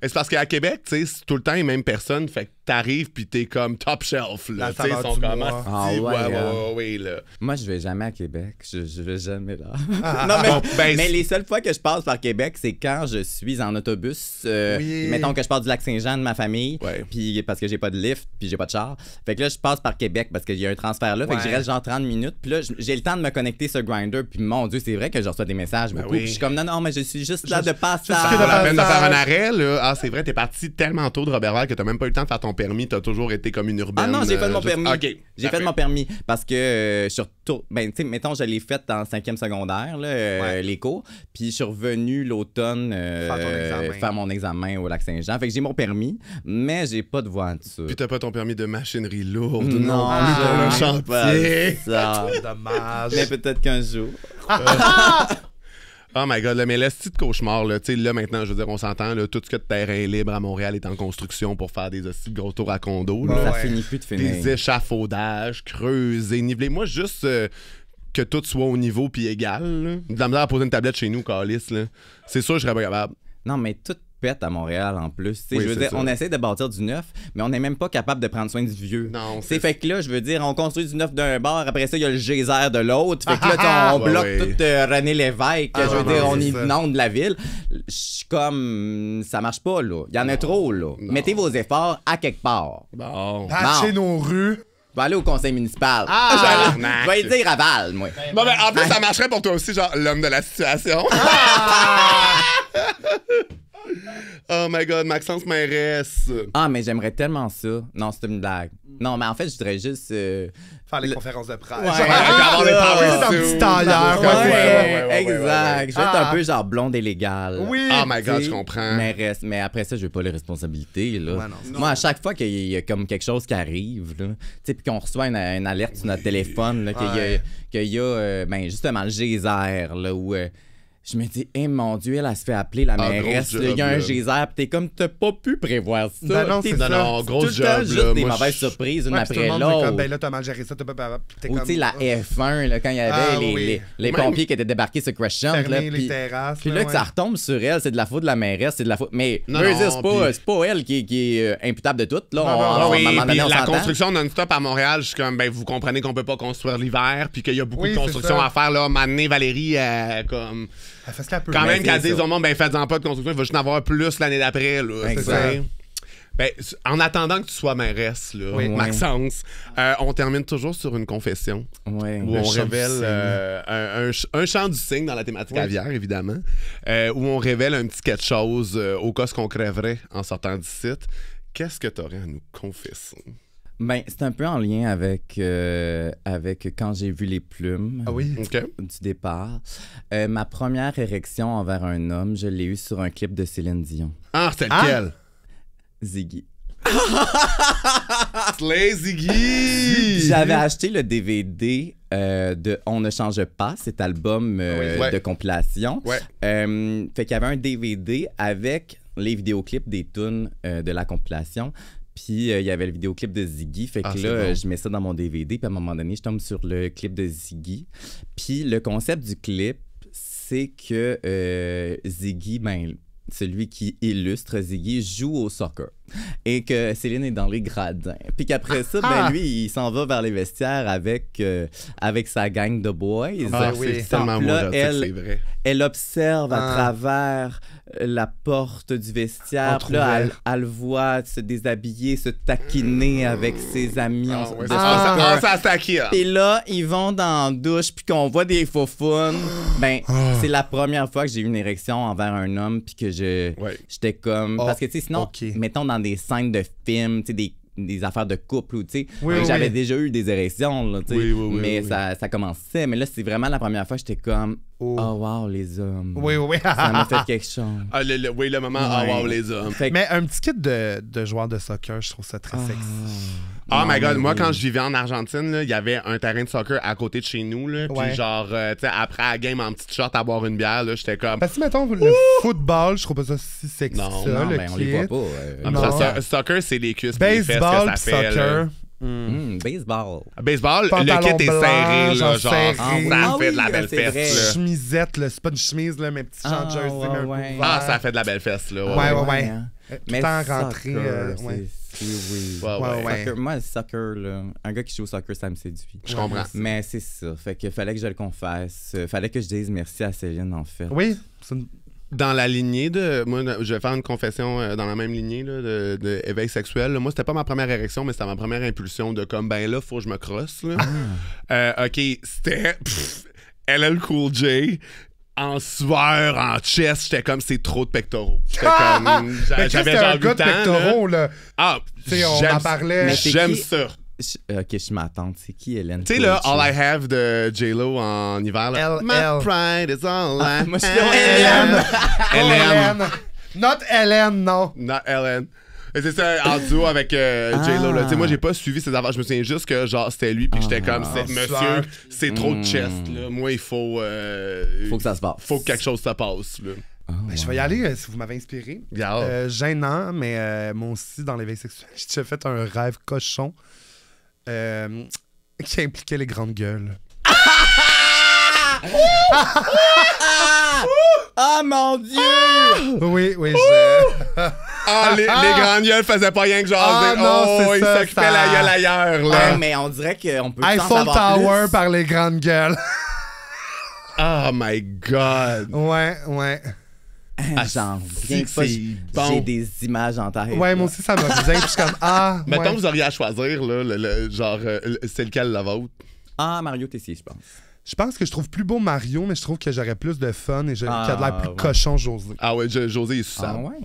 Et c'est parce qu'à Québec, tu sais, c'est tout le temps les mêmes personnes. Fait que t'arrives pis t'es comme top shelf, là. La Tu sais, ils saveur sont du comme mois. Ah ouais, ouais, là. Moi, je vais jamais à Québec. Je vais jamais là. Ah, non, mais, bon, ben, mais c'est- les seules fois que je passe par Québec, c'est quand je suis en autobus. Oui. Mettons que je pars du Lac-Saint-Jean de ma famille, Ouais. puis parce que j'ai pas de lift, puis j'ai pas de char. Fait que là, je passe par Québec parce qu'il y a un transfert là. Fait que Ouais. je reste genre 30 minutes. Puis là, j'ai le temps de me connecter sur Grindr. Puis mon Dieu, c'est vrai que je reçois des messages beaucoup. oui. Puis je suis comme non, mais je suis juste là de Ça passage. fait Pas la peine de passage. faire un arrêt, là. Ah, c'est vrai, t'es parti tellement tôt de Robertval que t'as même pas eu le temps de faire ton permis. T'as toujours été comme une urbaine. Ah non, j'ai fait de mon juste- permis. OK. J'ai fait de mon permis parce que je suis ben, tu sais, mettons, je l'ai fait en 5e secondaire, là, Ouais. les cours. Puis je suis revenu l'automne Faire ton examen. faire mon examen au Lac-Saint-Jean. Fait que j'ai mon permis, mais j'ai pas de voiture. Puis t'as pas ton permis de machinerie lourde, non, non plus pour le j'ai chantier. pas ça. Dommage. Mais peut-être qu'un jour. Oh my god, là, mais le style de cauchemar, là, tu sais, là maintenant, je veux dire, on s'entend, là, tout ce que de terrain libre à Montréal est en construction pour faire des hosties de gros tours à condo, là. Ouais. Ça finit plus de finir. Des échafaudages, creusés, nivelés. Moi, juste que tout soit au niveau puis égal, là. De la misère à poser une tablette chez nous, calice, là. C'est sûr, je serais pas capable. Non, mais tout pète à Montréal en plus. Tu sais, Oui, je veux c'est dire, ça. on essaie de bâtir du neuf, mais on n'est même pas capable de prendre soin du vieux. Non, C'est fait que là, je veux dire, on construit du neuf d'un bord, après ça, il y a le geyser de l'autre. Fait que là, tu sais, on Ouais, bloque ouais. tout René Lévesque. Ah, je veux ouais, dire, ouais, on c'est ça. inonde la ville. Je suis comme, ça marche pas, là. Il y en a trop, là. Mettez vos efforts à quelque part. Bon. Patcher Non. nos rues. Je vais aller au conseil municipal. Ah! Je vais y dire aval, moi. Bon, ben, en plus, ça marcherait pour toi aussi, genre, l'homme de la situation. Oh my god, Maxence mairesse. Ah, mais j'aimerais tellement ça. Non, c'est une blague. Non, mais en fait, je dirais juste. Faire les conférences de presse. Ouais. Puis avoir des Ah, power dans un suits. petit tailleur. Ouais, ouais, exact. Je vais être Ah. un peu genre blonde et légale. Oui. Oh my god, Tu sais, je comprends. Mais après ça, je veux pas les responsabilités. Là. Ouais, non, c'est Moi, à chaque fois qu'il y a comme quelque chose qui arrive, là, tu sais, puis qu'on reçoit une alerte sur notre téléphone, là, Ouais. qu'il y a ben, justement le geyser, là, où je me dis, mon Dieu, elle se fait appeler la Ah, mairesse. gros là, Il y a un job, là. geyser, puis t'es comme, t'as pas pu prévoir ça. Ben non, T'es c'est Non, ça. non, tout grosse le temps job, juste là. des Moi, mauvaises je- surprises, une Ouais, puis tout le après monde est comme, l'autre. ben là, t'as mal géré ça, t'as pas. Puis t'es Ou tu comme, sais, la F1, là, quand il y avait Ah, les, oui. les Même- pompiers qui étaient débarqués sur Crescent. fermer Là, les puis terrasses. puis là, que ça retombe sur elle, c'est de la faute de la mairesse, c'est de la faute. Mais Non, veux non, dire, c'est puis- pas elle qui est imputable de tout. Là, non, Ah oui, à un moment puis donné, on la s'entend. construction non-stop à Montréal, je suis comme, ben, vous comprenez qu'on peut pas construire l'hiver, puis qu'il y a beaucoup Oui, de c'est construction ça. à faire, là. Mané, Valérie, comme. Elle fait ce qu'elle peut. Quand même c'est qu'elle ça. dise au monde, ben, faites-en pas de construction, il va juste en avoir plus l'année d'après, là. Exact. tu sais. Ben, en attendant que tu sois mairesse, là, Oui. Maxence, on termine toujours sur une confession Ouais. où Le on chant du révèle cygne. un chant du cygne dans la thématique aviaire, évidemment, où on révèle un petit quelque chose au cas qu'on crèverait en sortant du site. Qu'est-ce que tu aurais à nous confesser? Ben, c'est un peu en lien avec quand j'ai vu les plumes Ah oui. OK? du départ. Ma première érection envers un homme, je l'ai eue sur un clip de Céline Dion. Ah, c'est Ah! lequel? Ziggy. Slay Ziggy! J'avais acheté le DVD de On ne change pas, cet album Ouais. de compilation. Ouais. Fait qu'il y avait un DVD avec les vidéoclips des tunes de la compilation. Puis il y avait le vidéoclip de Ziggy. Fait que c'est là, bon. je mets ça dans mon DVD. Puis à un moment donné, je tombe sur le clip de Ziggy. Puis le concept du clip, c'est que Ziggy, ben, celui qui illustre Ziggy, joue au soccer. Et que Céline est dans les gradins. Puis qu'après ça, ben, lui, il s'en va vers les vestiaires avec sa gang de boys. Ah, oui. c'est tellement Là, moi, c'est vrai. Elle observe à Ah. travers la porte du vestiaire. Puis là, elle le voit se déshabiller, se taquiner avec ses amis. Ah, ouais, de ça soccer. se taquille. Puis là, ils vont dans la douche, puis qu'on voit des faufounes. Ben, c'est la première fois que j'ai eu une érection envers un homme, puis que j'étais comme... Parce que, tu sais, sinon, ok. mettons dans des scènes de films, tu sais, des affaires de couple, ou tu sais, Oui, oui. j'avais déjà eu des érections, là, tu sais, Oui, mais oui. ça commençait. Mais là, c'est vraiment la première fois que j'étais comme... Oh. Oh, wow, les hommes. Oui, oui. Ça m'a fait quelque chose. Ah, oui, le moment, ah, Ouais. wow, les hommes. Fait que- Mais un petit kit de joueur de soccer, je trouve ça très sexy. Oh Non, my god, mais moi oui. quand je vivais en Argentine, là, il y avait un terrain de soccer à côté de chez nous. Là, Ouais. Puis genre, tu sais, après la game en petite short à boire une bière, là, j'étais comme. Parce que, mettons, le football, je trouve pas ça si sexy Non, ça, Non, le ben, on kit. les voit pas. Ah, Non. mais soccer, c'est les cuisses pis les fesses que Baseball ça pis fait. soccer. Là. Baseball. Baseball, Pantalon le kit est blanc, serré, là, genre genre, serré. ça Ah fait oui, de la belle c'est vrai. fesse. Là. Chemisette, là, c'est pas une chemise, là, mais petit genre Ah, jersey, ouais, mais un ouais. peu Ah, ouvert. ça fait de la belle fesse, là. Ouais. hein. Tout le temps rentré. soccer, Ouais. oui. Ouais. Soccer, moi, le soccer, là, un gars qui joue au soccer, ça me séduit. Je comprends. Mais c'est ça. Fait que fallait que je le confesse. Fallait que je dise merci à Céline, en fait. Oui, c'est une... Dans la lignée de. Moi, je vais faire une confession dans la même lignée là, de éveil sexuel. Là. Moi, c'était pas ma première érection, mais c'était ma première impulsion de comme, ben là, faut que je me crosse. Là. OK, c'était LL Cool J. En sueur, en chest, j'étais comme, c'est trop de pectoraux. J'étais comme. Mais J'avais Chris, genre un gars 8 de ans. pectoraux, là. Ah, Tu sais, on j'aime en parlait. Mais c'est J'aime qui? ça. Ok, je m'attends. C'est qui, Hélène? Tu sais, là, Coach? All I Have de J-Lo en hiver. Là. My pride is all I moi, je suis have. Hélène. Hélène. Hélène. Not Hélène, non. Not Ellen. Et c'est ça, en duo avec J-Lo. Là. Tu sais, moi, j'ai pas suivi ses affaires. Je me souviens juste que, genre, c'était lui, puis j'étais comme, monsieur, c'est trop de chest, là. Moi, il faut. Faut que ça se passe. Faut que quelque chose se passe, là. Ben, je vais y aller si vous m'avez inspiré. Regarde. Gênant, mais moi aussi, dans l'éveil sexuel, j'ai déjà fait un rêve cochon qui impliquait les grandes gueules. Ah, mon Dieu! Oui, Ah, les grandes gueules faisaient pas rien que jaser. Ah, non, c'est ils ça, s'occupaient ça- la gueule ailleurs, là. Ouais, mais on dirait qu'on peut en Eiffel savoir Tower plus. par les grandes gueules. Oh my God. Ouais. J'en c'est reviens que pas. c'est bon. J'ai des images en tête. Ouais, là. moi aussi, ça me revient. Puis je suis comme, ah, Mettons ouais. que vous auriez à choisir, là, genre, c'est lequel la vôtre? Ah, Mario Tessier, je pense. Je pense que je trouve plus beau Mario, mais je trouve que j'aurais plus de fun et qu'il a de l'air plus ouais. cochon José. Ah ouais, José est sous Ah ça. ouais?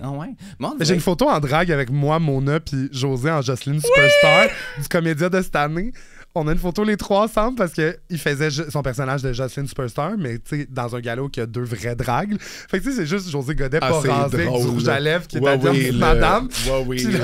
Ah ouais? Moi, on J'ai dirait une photo en drague avec moi, Mona, puis José en Jocelyne Superstar du Comédia de cette année. On a une photo les trois ensemble parce qu'il faisait son personnage de Jocelyne Superstar, mais tu sais, dans un galop qui a deux vrais dragues. Fait que tu sais, c'est juste José Godet pas c'est rasé avec du drôle, rouge là. à lèvres qui est Ouais, habillé en oui, petite le- madame. Ouais, oui, Puis là,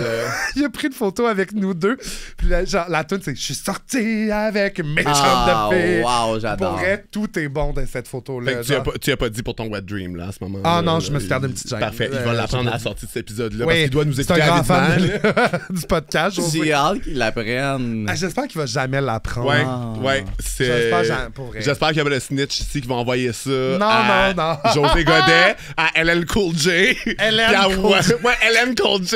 il a pris une photo avec nous deux. Puis là, genre, la tune c'est « Je suis sorti avec mes chums de filles ». wow, Pour j'adore. vrai, tout est bon dans cette photo-là. Fait que genre. tu as pas dit pour ton wet dream, là, à ce moment-là. Ah non, là, je me suis gardé une petite gêne. Parfait, il va l'apprendre à la sortie de cet épisode-là, Oui, parce qu'il doit nous c'est écouter un grand avidement, fan là. du podcast. José. J'ai hâte qu'ils l'apprennent. Ah, j'espère qu'il va jamais l'apprendre. Ouais, Ah. ouais, c'est... J'espère, pour vrai. J'espère qu'il y avait le snitch ici qui va envoyer ça Non, à non. José Godet, à LL Cool J. LL puis à Cool J. Ouais, LM Cool J.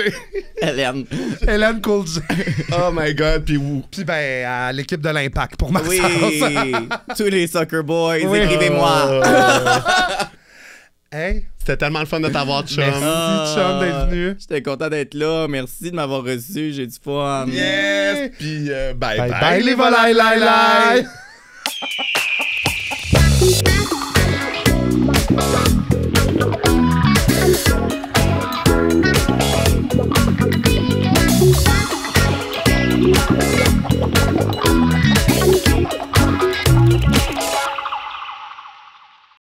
Hélène. Hélène Cool J. Oh my God, puis où? Puis ben, à l'équipe de l'Impact pour ma Oui, sens. tous les soccer boys, Oui. écrivez-moi. Hey, C'était tellement le fun de t'avoir, chum. merci, chum, d'être venu. J'étais content d'être là. Merci de m'avoir reçu. J'ai du fun. Yes! Puis bye Bye bye. bye, les volailles, lai, lai.